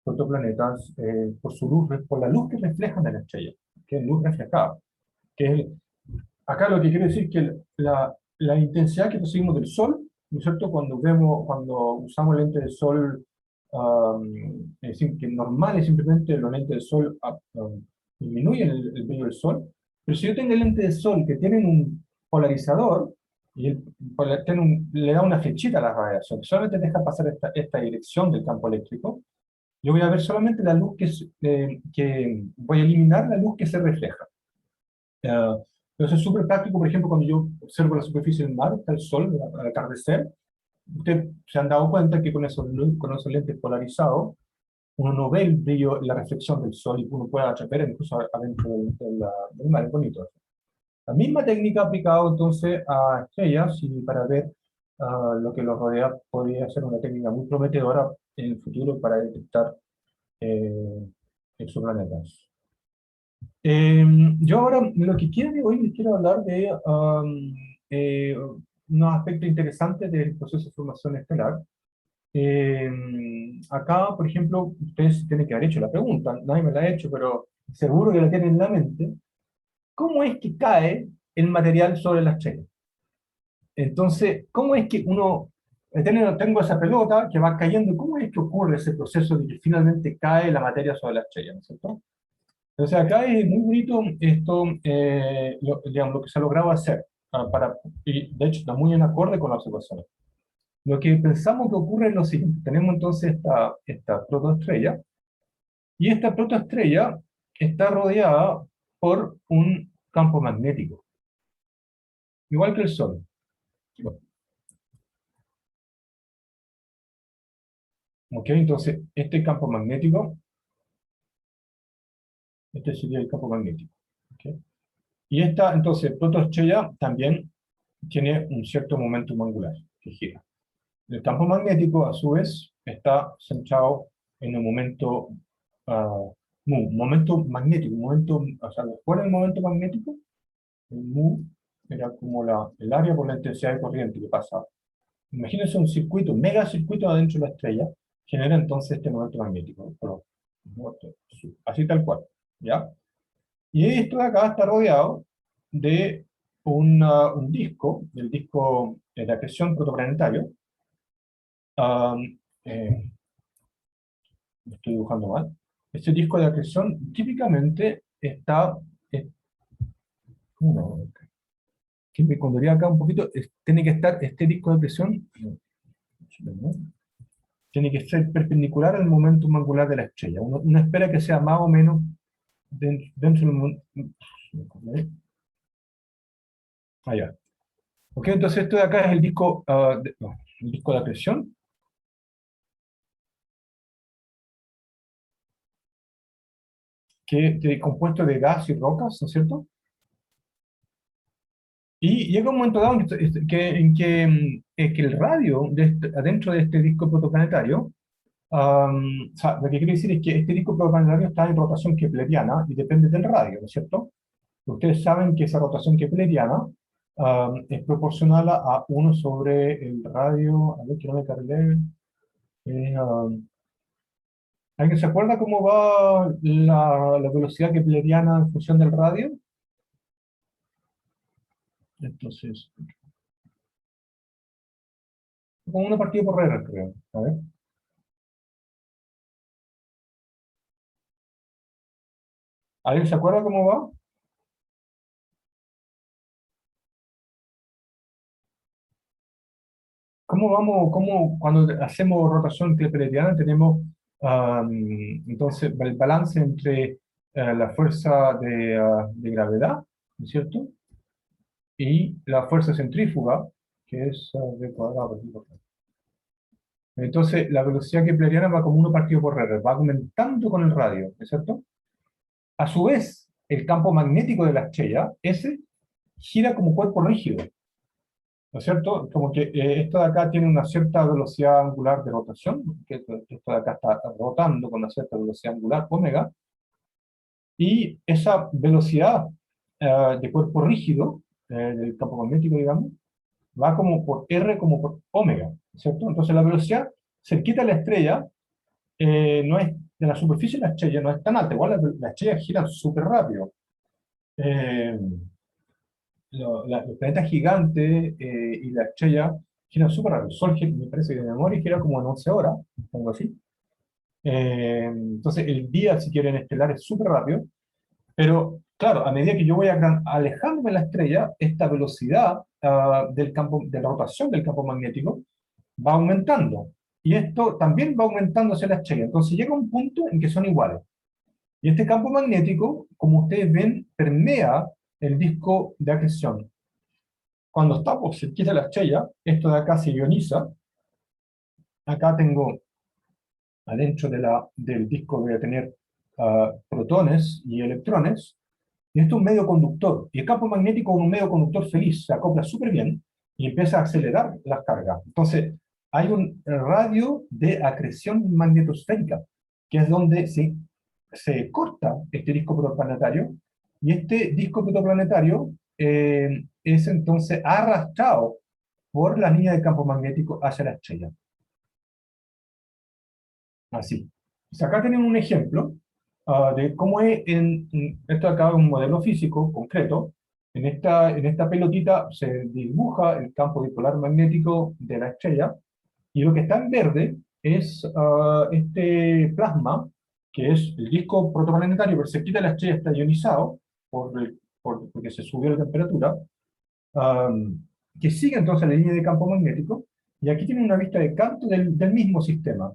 protoplanetas por su luz, por la luz que reflejan de la estrella, que es luz reflejada. Que es, acá lo que quiere decir que la intensidad que percibimos del Sol, ¿no es cierto? Cuando usamos lentes de Sol, es decir, que normales simplemente los lentes de Sol disminuyen el brillo del Sol, pero si yo tengo lentes de Sol que tienen un polarizador, y le da una flechita a la radiación, solamente deja pasar esta dirección del campo eléctrico, yo voy a ver solamente la luz que voy a eliminar la luz que se refleja. Entonces es súper práctico, por ejemplo, cuando yo observo la superficie del mar, está el sol al atardecer, ustedes se han dado cuenta que con esos lentes polarizados, uno no ve el brillo, la reflexión del sol, y uno puede ver incluso adentro del mar, es bonito. La misma técnica aplicada entonces a estrellas, y para ver lo que los rodea podría ser una técnica muy prometedora en el futuro para detectar eh, exoplanetas. Yo ahora lo que quiero de hoy les quiero hablar de eh, unos aspectos interesantes del proceso de formación estelar. Acá, por ejemplo, ustedes tienen que haber hecho la pregunta, nadie me la ha hecho, pero seguro que la tienen en la mente. ¿Cómo es que cae el material sobre la estrella? Entonces, ¿cómo es que uno tengo esa pelota que va cayendo. ¿Cómo es que ocurre ese proceso de que finalmente cae la materia sobre la estrella? ¿No es cierto? Entonces acá es muy bonito esto, digamos, lo que se ha logrado hacer, y de hecho está muy en acorde con la observación. Lo que pensamos que ocurre es lo siguiente. Tenemos entonces esta protoestrella, y esta protoestrella está rodeada por un campo magnético, igual que el Sol. Bueno, ¿ok? Entonces, este campo magnético, este sería el campo magnético. ¿Ok? Y esta, entonces, protoestrella también tiene un cierto momento angular que gira. El campo magnético, a su vez, está centrado en un momento, un momento magnético, o sea, después del momento magnético, el mu era como el área por la intensidad de corriente que pasa. Imagínense un circuito, un megacircuito adentro de la estrella, genera entonces este momento magnético, pero, así tal cual, ¿ya? Y esto de acá está rodeado de un disco, el disco de acreción protoplanetario. Am, eh, lo estoy dibujando mal. Este disco de acreción típicamente está, ¿cómo no? Que me contaría acá un poquito, tiene que estar este disco de presión, no, tiene que ser perpendicular al momento angular de la estrella. Uno espera que sea más o menos dentro del momento. Allá. Ok, entonces esto de acá es el disco, no, el disco de acreción, que es compuesto de gas y rocas, ¿no es cierto? Y llega un momento dado en que el radio adentro de este disco protoplanetario, o sea, lo que quiere decir es que este disco protoplanetario está en rotación kepleriana y depende del radio, ¿no es cierto? Ustedes saben que esa rotación kepleriana es proporcional a 1 sobre el radio, a ver que no me cargué. ¿Alguien se acuerda cómo va la velocidad kepleriana en función del radio? Entonces, como una partida por R, creo. A ver. ¿Alguien se acuerda cómo va? ¿Cómo vamos, cuando hacemos rotación kepleriana tenemos entonces el balance entre la fuerza de gravedad, ¿no es cierto? Y la fuerza centrífuga, que es v cuadrado por r. Entonces la velocidad kepleriana va como 1 partido por r, va aumentando con el radio, ¿no es cierto? A su vez, el campo magnético de la estrella, ese, gira como cuerpo rígido, ¿no es cierto? Como que esto de acá tiene una cierta velocidad angular de rotación, que esto de acá está rotando con una cierta velocidad angular, omega, y esa velocidad de cuerpo rígido, del campo magnético, digamos, va como por R como por omega, ¿cierto? Entonces la velocidad cerquita de la estrella, no es, de la superficie de la estrella no es tan alta, igual la estrella gira súper rápido. Eh, los planetas gigantes y la estrella giran súper rápido. El Sol, me parece que de memoria gira como en 11 horas, algo así. Entonces, el día, si quieren, estelar es súper rápido, pero claro, a medida que yo voy alejándome de la estrella, esta velocidad del campo, de la rotación del campo magnético va aumentando. Y esto también va aumentando hacia la estrella. Entonces llega un punto en que son iguales. Y este campo magnético, como ustedes ven, permea el disco de acreción. Cuando estamos cerquita de la estrella, esto de acá se ioniza. Acá tengo, adentro del disco voy a tener protones y electrones, y esto es un medio conductor. Y el campo magnético es un medio conductor feliz, se acopla súper bien y empieza a acelerar las cargas. Entonces, hay un radio de acreción magnetosférica, que es donde se corta este disco protoplanetario, y este disco protoplanetario es entonces arrastrado por la línea de campo magnético hacia la estrella. Así. Pues acá tenemos un ejemplo de cómo es, esto acá es un modelo físico concreto. En esta pelotita se dibuja el campo dipolar magnético de la estrella, Y lo que está en verde es este plasma, que es el disco protoplanetario, pero se quita la estrella, está ionizado porque se subió la temperatura, am, que sigue entonces la línea de campo magnético, y aquí tienen una vista de canto del mismo sistema.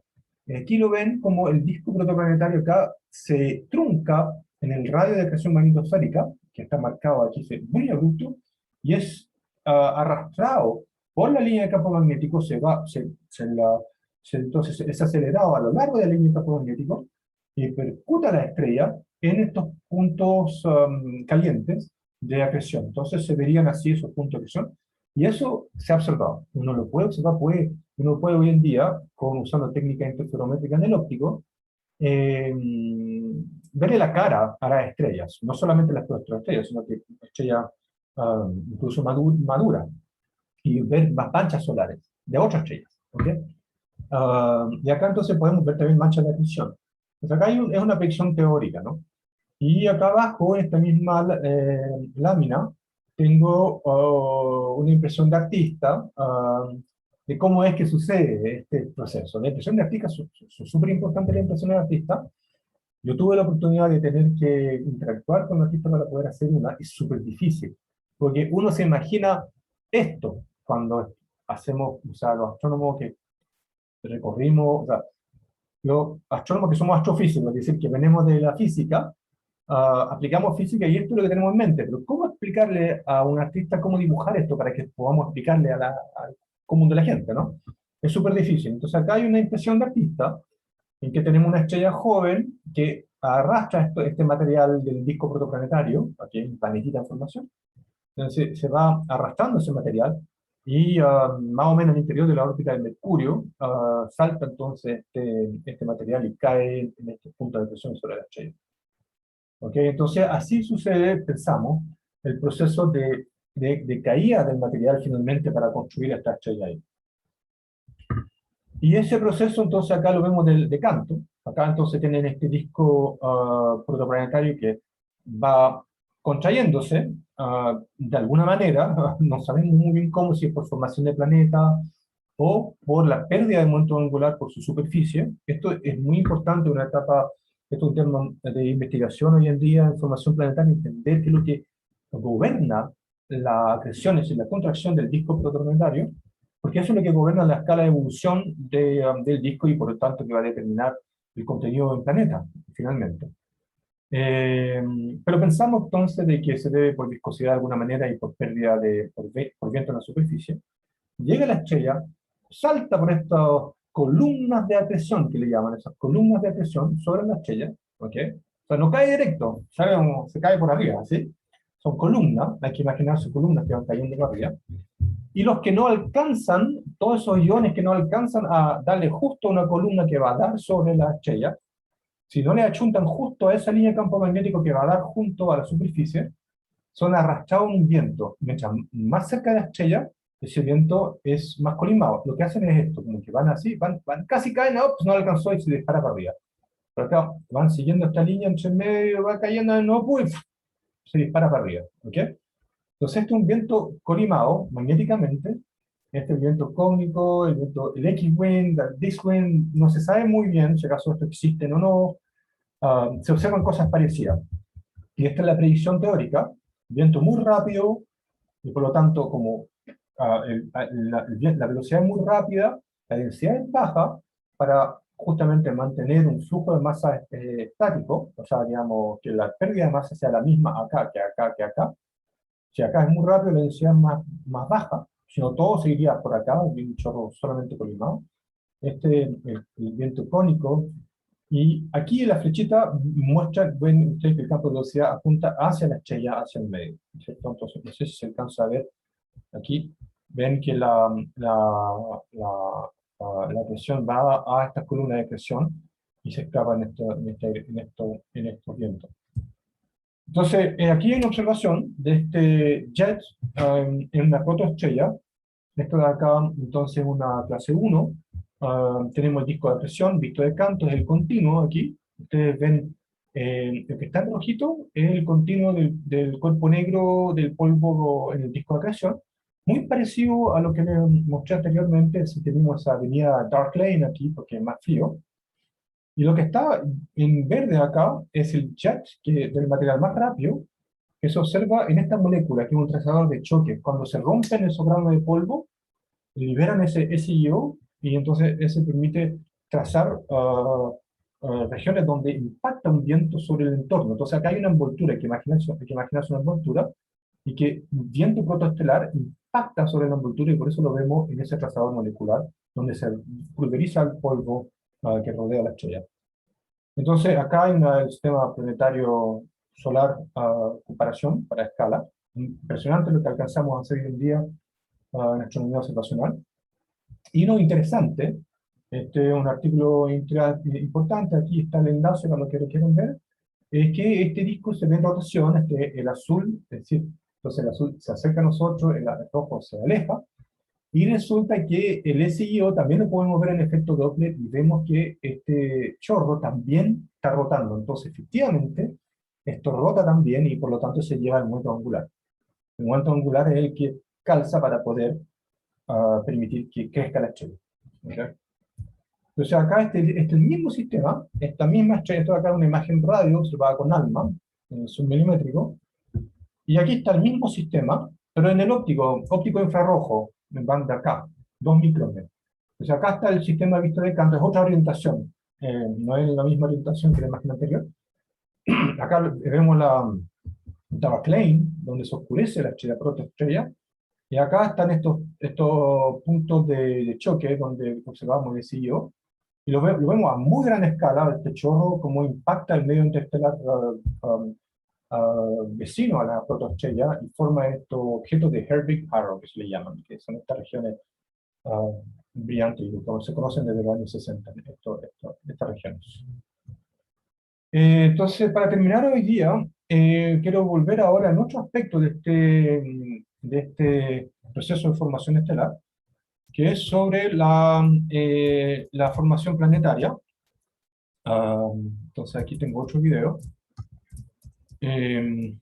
Aquí lo ven como el disco protoplanetario acá se trunca en el radio de acreción magnetosférica, que está marcado aquí, es muy abrupto, y es arrastrado por la línea de campo magnético, entonces es acelerado a lo largo de la línea de campo magnético y percuta la estrella en estos puntos calientes de acreción. Entonces se verían así esos puntos de acreción. Y eso se ha observado. Uno lo puede observar, uno puede hoy en día, usando técnicas interferométricas en el óptico, eh, verle la cara a las estrellas, no solamente las estrellas, sino que estrellas incluso maduras, y ver más manchas solares de otras estrellas. ¿Okay? Y acá entonces podemos ver también manchas de acreción. Entonces acá es una predicción teórica, ¿no? Y acá abajo, en esta misma lámina, tengo una impresión de artista de cómo es que sucede este proceso. La impresión de artista es súper importante, la impresión de artista. Yo tuve la oportunidad de tener que interactuar con artistas para poder hacer una, es súper difícil, porque uno se imagina esto cuando hacemos, o sea, los astrónomos que recorrimos, o sea, los astrónomos que somos astrofísicos, es decir, que venimos de la física, aplicamos física y esto es lo que tenemos en mente, pero ¿cómo explicarle a un artista cómo dibujar esto para que podamos explicarle al común de la gente, ¿no? Es súper difícil. Entonces acá hay una impresión de artista en que tenemos una estrella joven que arrastra este material del disco protoplanetario, aquí hay un planetita en formación, entonces se va arrastrando ese material y más o menos en el interior de la órbita de Mercurio salta entonces este material y cae en este punto de presión sobre la estrella. ¿Okay? Entonces así sucede, pensamos, el proceso de caída del material finalmente para construir esta estrella ahí. Y ese proceso entonces acá lo vemos de canto. Acá entonces tienen este disco protoplanetario que va contrayéndose de alguna manera, no sabemos muy bien cómo, si es por formación de planeta o por la pérdida de momento angular por su superficie. Esto es muy importante, una etapa, esto es un tema de investigación hoy en día en formación planetaria, entender qué es lo que goberna las acreciones y la contracción del disco protoplanetario, porque eso es lo que gobierna la escala de evolución del disco y por lo tanto que va a determinar el contenido del planeta, finalmente. Eh, pero pensamos entonces de que se debe por viscosidad de alguna manera y por pérdida por viento en la superficie. Llega la estrella, salta por estas columnas de acreción, que le llaman esas columnas de acreción sobre la estrella, ¿ok? O sea, no cae directo, ¿sabes? Se cae por arriba, ¿sí? Son columnas, hay que imaginarse columnas que van cayendo por arriba. Y los que no alcanzan, todos esos iones que no alcanzan a darle justo una columna que va a dar sobre la estrella, si no le achuntan justo a esa línea de campo magnético que va a dar junto a la superficie, son arrastrados en un viento. Mientras más cerca de la estrella, ese viento es más colimado. Lo que hacen es esto, como que van así, casi caen, pues no alcanzó y se dispara para arriba. Pero acá van siguiendo esta línea entre el medio, va cayendo, no, pues se dispara para arriba. ¿Ok? Entonces, este es un viento colimado magnéticamente. Este es el viento cósmico, el X-Wind, el Dis-Wind, no se sabe muy bien si acaso esto existen o no. Se observan cosas parecidas. Y esta es la predicción teórica. Viento muy rápido, y por lo tanto, como la velocidad es muy rápida, la densidad es baja, para justamente mantener un flujo de masa estático, o sea, digamos, que la pérdida de masa sea la misma acá que acá que acá. Si acá es muy rápido, la densidad es más baja, si no todo seguiría por acá, un chorro solamente colimado. El viento cónico, y aquí la flechita muestra, ven ustedes que el campo de velocidad apunta hacia la estrella, hacia el medio, ¿cierto? Entonces, no sé si se alcanza a ver aquí, ven que la presión va a estas columnas de presión y se escapa en estos vientos. Entonces, aquí hay una observación de este jet en una protoestrella. Esto de acá, entonces, una clase 1. Tenemos el disco de presión, visto de canto, es el continuo aquí. Ustedes ven, el que está en rojito es el continuo del cuerpo negro del polvo en el disco de acreción. Muy parecido a lo que les mostré anteriormente, si tenemos esa avenida Dark Lane aquí, porque es más frío. Y lo que está en verde acá es el jet del material más rápido que se observa en esta molécula, que es un trazador de choque. Cuando se rompen esos granos de polvo, liberan ese IO y entonces ese permite trazar regiones donde impacta un viento sobre el entorno. Entonces acá hay una envoltura, hay que imaginarse una envoltura y que un viento protoestelar impacta sobre la envoltura y por eso lo vemos en ese trazador molecular, donde se pulveriza el polvo que rodea la estrella. Entonces acá hay el sistema planetario solar comparación para escala. Impresionante lo que alcanzamos a hacer hoy en día en astronomía observacional. Y lo interesante, este es un artículo importante, aquí está el enlace para los que lo quieran ver, es que este disco se ve en rotación, el azul, es decir, entonces el azul se acerca a nosotros, el rojo se aleja, y resulta que el SIO también lo podemos ver en efecto Doppler y vemos que este chorro también está rotando. Entonces, efectivamente, esto rota también y por lo tanto se lleva el momento angular. El momento angular es el que calza para poder permitir que crezca la estrella. ¿Okay? Entonces acá este mismo sistema, esta misma estrella, esto acá es una imagen radio observada con ALMA, en submilimétrico, y aquí está el mismo sistema, pero en el óptico infrarrojo, en banda acá, 2 micrones. Entonces acá está el sistema visto de canto, es otra orientación, no es la misma orientación que la imagen anterior. Acá vemos la dark lane, donde se oscurece la estrella protoestrella, y acá están estos puntos de choque donde observamos el CIO, y lo vemos a muy gran escala, este chorro, cómo impacta el medio interestelar vecino a la protoestrella y forma estos objetos de Herbig-Haro, que se le llaman, que son estas regiones brillantes, como se conocen desde los años 60, estas regiones. Entonces, para terminar hoy día, quiero volver ahora en otro aspecto de este proceso de formación estelar, que es sobre la formación planetaria. Entonces, aquí tengo otro video. Eh,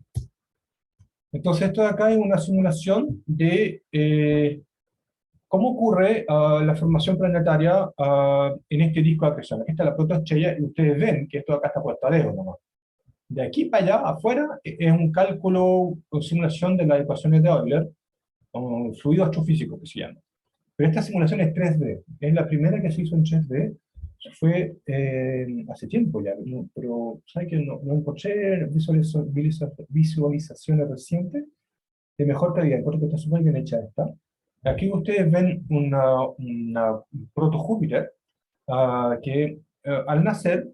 entonces, esto de acá es una simulación de cómo ocurre la formación planetaria en este disco de acreción. Aquí está la protoestrella y ustedes ven que esto de acá está puesto a dedo nomás. De aquí para allá, afuera, es un cálculo o simulación de las ecuaciones de Euler, o fluido astrofísico que se llama. Pero esta simulación es 3D, es la primera que se hizo en 3D, fue hace tiempo ya, pero ¿sabes que no encontré visualizaciones recientes de mejor calidad? Encuentro que está súper bien hecha esta. Aquí ustedes ven una proto-Júpiter que al nacer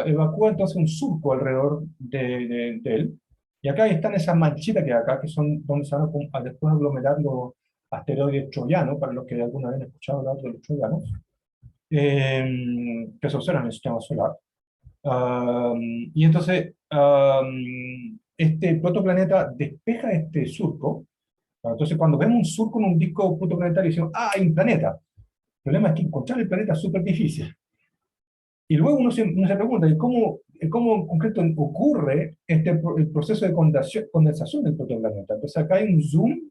evacúa entonces un surco alrededor de él. Y acá están esas manchitas que hay acá, que son donde se van a después aglomerar los asteroides troyanos, para los que alguna vez han escuchado hablar de los troyanos, que se observan en el sistema solar. Y entonces, este protoplaneta despeja este surco. Entonces, cuando vemos un surco en un disco protoplanetario, decimos, ¡ah, hay un planeta! El problema es que encontrar el planeta es súper difícil. Y luego uno se pregunta, ¿cómo en concreto ocurre el proceso de condensación del protoplaneta? Entonces acá hay un zoom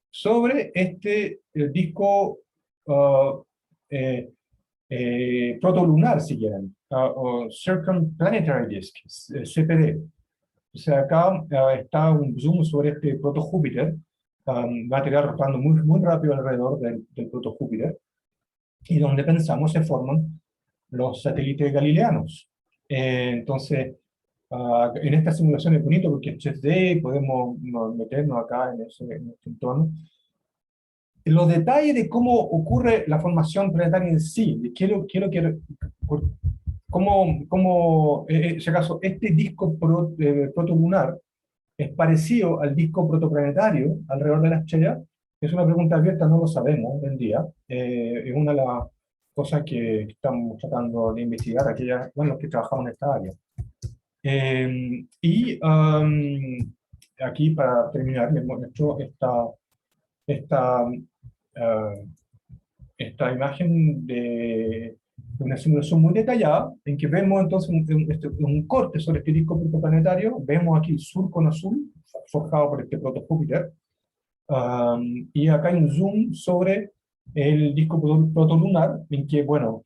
sobre este disco uh, eh, protolunar, si quieren, o Circumplanetary Disk, CPD. O sea, acá está un zoom sobre este proto-Júpiter, material rotando muy rápido alrededor del proto-Júpiter, y donde pensamos se forman los satélites galileanos. Entonces, en esta simulación es bonito porque es 3D, podemos meternos acá en este entorno. Los detalles de cómo ocurre la formación planetaria en sí, de si acaso este disco protolunar es parecido al disco protoplanetario alrededor de la estrella, es una pregunta abierta, no lo sabemos hoy en día. Es una de las cosas que estamos tratando de investigar, bueno, los que trabajamos en esta área. Aquí, para terminar, les muestro esta, uh, esta imagen de una simulación muy detallada, en que vemos entonces un corte sobre este disco protoplanetario, vemos aquí el surco en azul, forjado por este proto-Júpiter, Y acá hay un zoom sobre el disco protolunar, en que, bueno,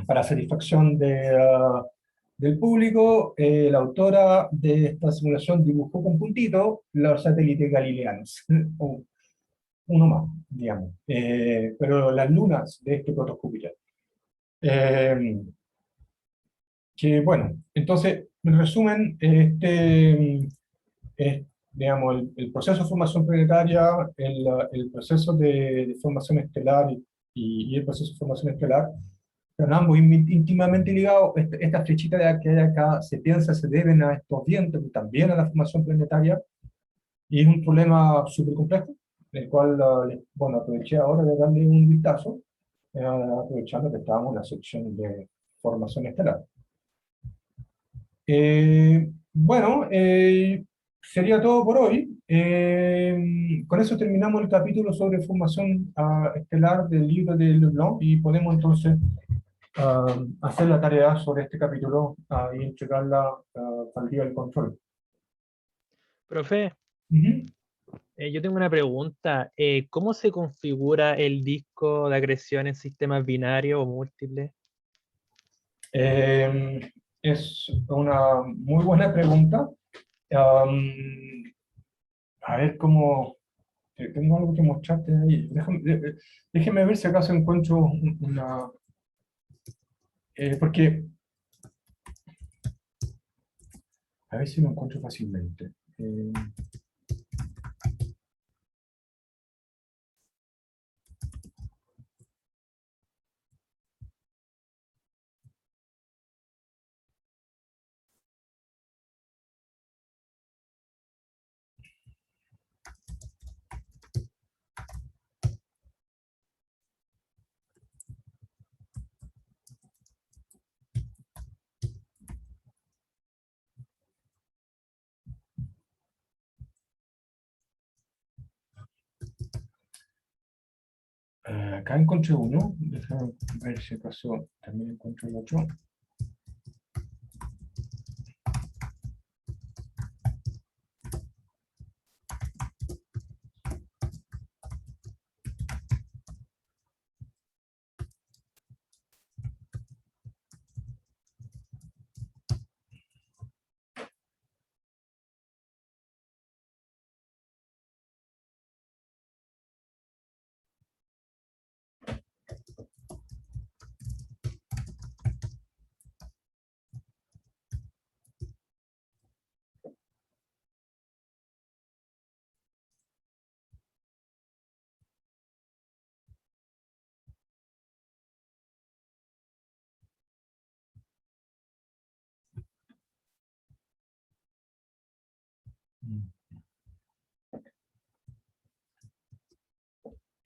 para satisfacción del público, la autora de esta simulación dibujó con puntito los satélites galileanos, o uno más, digamos, pero las lunas de este protoscópio. Eh, que bueno, entonces, en resumen, digamos, el proceso de formación planetaria, el proceso de formación estelar y el proceso de formación estelar, están ambos íntimamente ligados. Esta flechita que hay acá se piensa se deben a estos vientos y también a la formación planetaria, y es un problema súper complejo, el cual, bueno, aproveché ahora de darle un vistazo, aprovechando que estábamos en la sección de formación estelar. Bueno, sería todo por hoy. Con eso terminamos el capítulo sobre formación estelar del libro de Leblanc, y podemos entonces hacer la tarea sobre este capítulo y entregarla al día del control. Profe, Ujú. yo tengo una pregunta. ¿Cómo se configura el disco de acreción en sistemas binarios o múltiples? Es una muy buena pregunta. Am, a ver cómo... tengo algo que mostrarte ahí. Déjeme ver si acaso encuentro una... porque... A ver si lo encuentro fácilmente. Acá encontré uno. Déjame ver si acaso también encuentro el otro.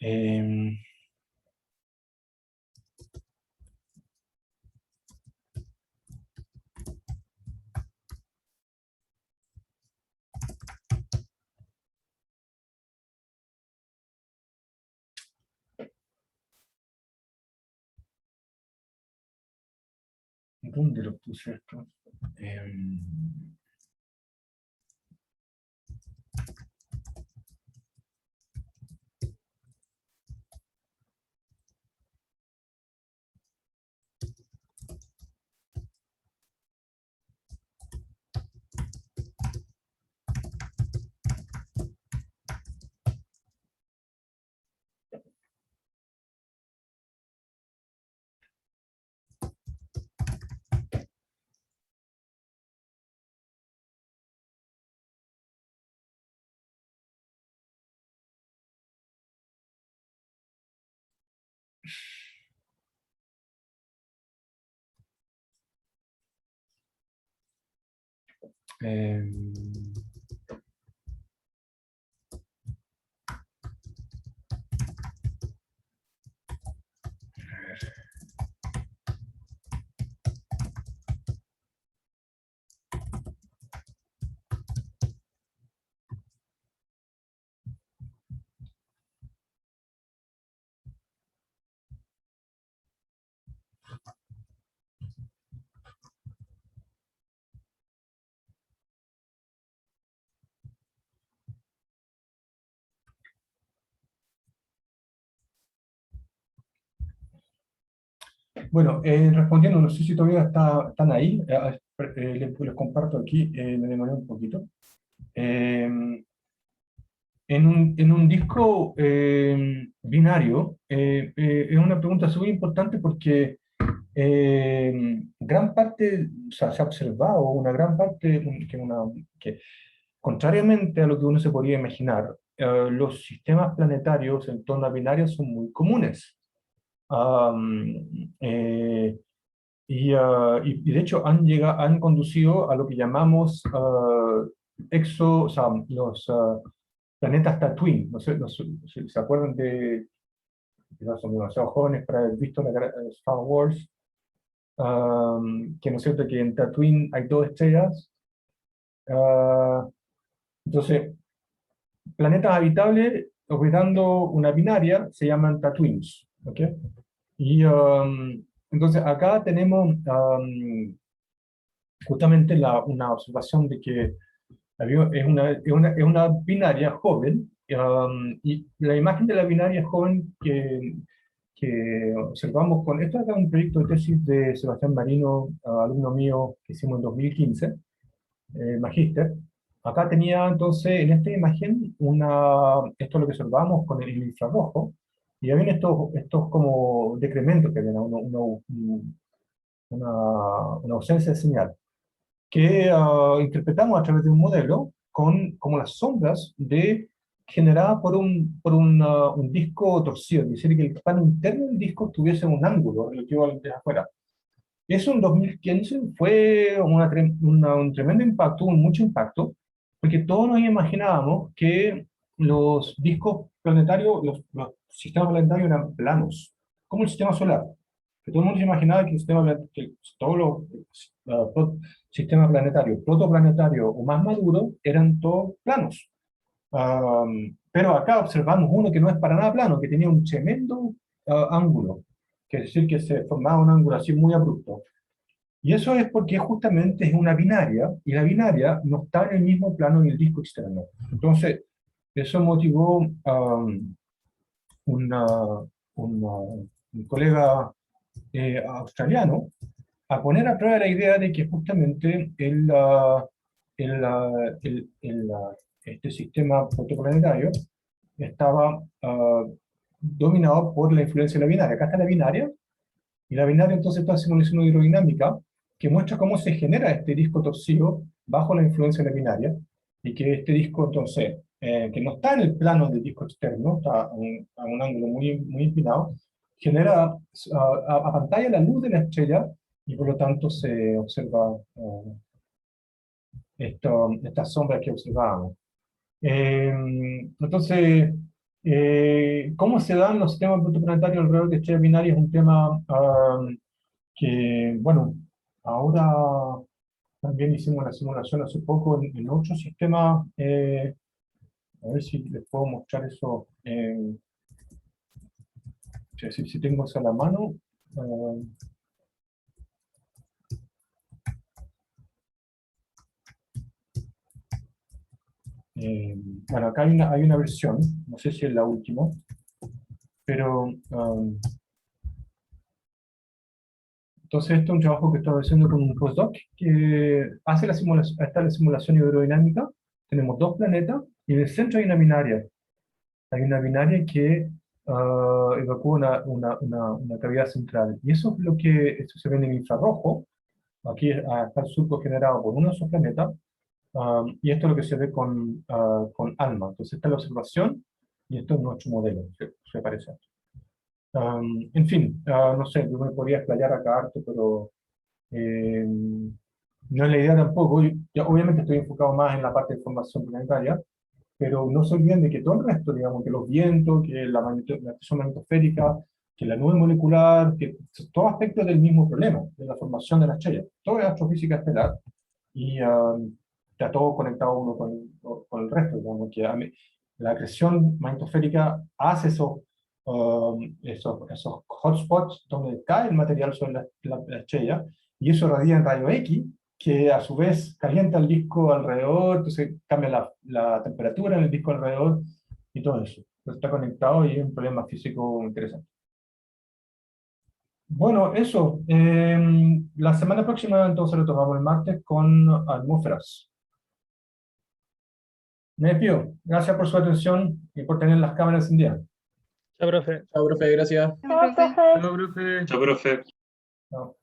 Eh, ¿Dónde lo puse esto? Eh, eh, Bueno, respondiendo, no sé si todavía están ahí, les comparto aquí, me demoré un poquito. Eh, en un disco binario, es una pregunta súper importante porque gran parte, o sea, se ha observado una gran parte, que contrariamente a lo que uno se podría imaginar, los sistemas planetarios en torno a binarios son muy comunes. Am, eh, y de hecho han conducido a lo que llamamos o sea, los planetas Tatooine. No sé si se acuerdan de, quizás son demasiado jóvenes para haber visto Star Wars, que no es cierto que en Tatooine hay dos estrellas. ah, entonces, planetas habitables orbitando una binaria se llaman Tatooines. ¿Ok? Y entonces acá tenemos justamente una observación de que es una binaria joven, y la imagen de la binaria joven que observamos con esto, acá es un proyecto de tesis de Sebastián Marino, alumno mío que hicimos en 2015, magíster. Acá tenía entonces en esta imagen esto es lo que observamos con el infrarrojo, y habían estos como decrementos que había, una ausencia de señal que interpretamos a través de un modelo como las sombras generadas por un disco torcido, es decir, que el plano interno del disco tuviese un ángulo relativo al de afuera. Eso en 2015 fue un tremendo impacto, un mucho impacto, porque todos nos imaginábamos que los discos planetarios, los sistemas planetarios eran planos, como el sistema solar. Que todo el mundo se imaginaba que, que todos los sistemas planetarios, protoplanetarios o más maduros, eran todos planos. Pero acá observamos uno que no es para nada plano, que tenía un tremendo ángulo, que es decir, que se formaba un ángulo así muy abrupto. Y eso es porque justamente es una binaria, y la binaria no está en el mismo plano en el disco externo. Entonces, eso motivó una, un colega australiano a poner a prueba la idea de que justamente el, ah, este sistema protoplanetario estaba dominado por la influencia de la binaria. Acá está la binaria, y la binaria entonces está haciendo una simulación hidrodinámica que muestra cómo se genera este disco torcido bajo la influencia de la binaria, y que este disco entonces, que no está en el plano del disco externo, está a un ángulo muy, muy inclinado, genera a pantalla la luz de la estrella, y por lo tanto se observa estas sombras que observábamos. Entonces, ¿cómo se dan los sistemas protoplanetarios alrededor de estrellas binarias? Es un tema que, bueno, ahora también hicimos una simulación hace poco en otro sistema. A ver si les puedo mostrar eso. Si tengo eso a la mano. eh, eh, bueno, acá hay una versión, no sé si es la última, pero entonces esto es un trabajo que estaba haciendo con un postdoc que hace la simulación hidrodinámica. Tenemos dos planetas y en el centro hay una binaria que evacúa una cavidad central. Y eso se ve en el infrarrojo. Aquí está el surco generado por uno de esos planetas. Y esto es lo que se ve con ALMA. Entonces, esta es la observación y esto es nuestro modelo. Se parece. En fin, no sé, yo me podría explayar acá harto, pero eh, no es la idea tampoco. Yo obviamente estoy enfocado más en la parte de formación planetaria, pero no se olviden de que todo el resto, digamos, que los vientos, que la presión magnetosférica, que la nube molecular, que todo aspecto del mismo problema, de la formación de la estrella. Todo es astrofísica estelar, y está todo conectado uno con el resto, digamos, que la acreción magnetosférica hace esos hotspots donde cae el material sobre la estrella, y eso radia en rayo X, que a su vez calienta el disco alrededor, entonces cambia la temperatura en el disco alrededor, y todo eso. Entonces está conectado y es un problema físico interesante. Bueno, eso. La semana próxima entonces lo tomamos el martes con atmósferas. Me despido. Gracias por su atención y por tener las cámaras encendidas. Chao, profe. Chao, profe, gracias. Chao, profe. Chao, profe. Chao, profe. Chao.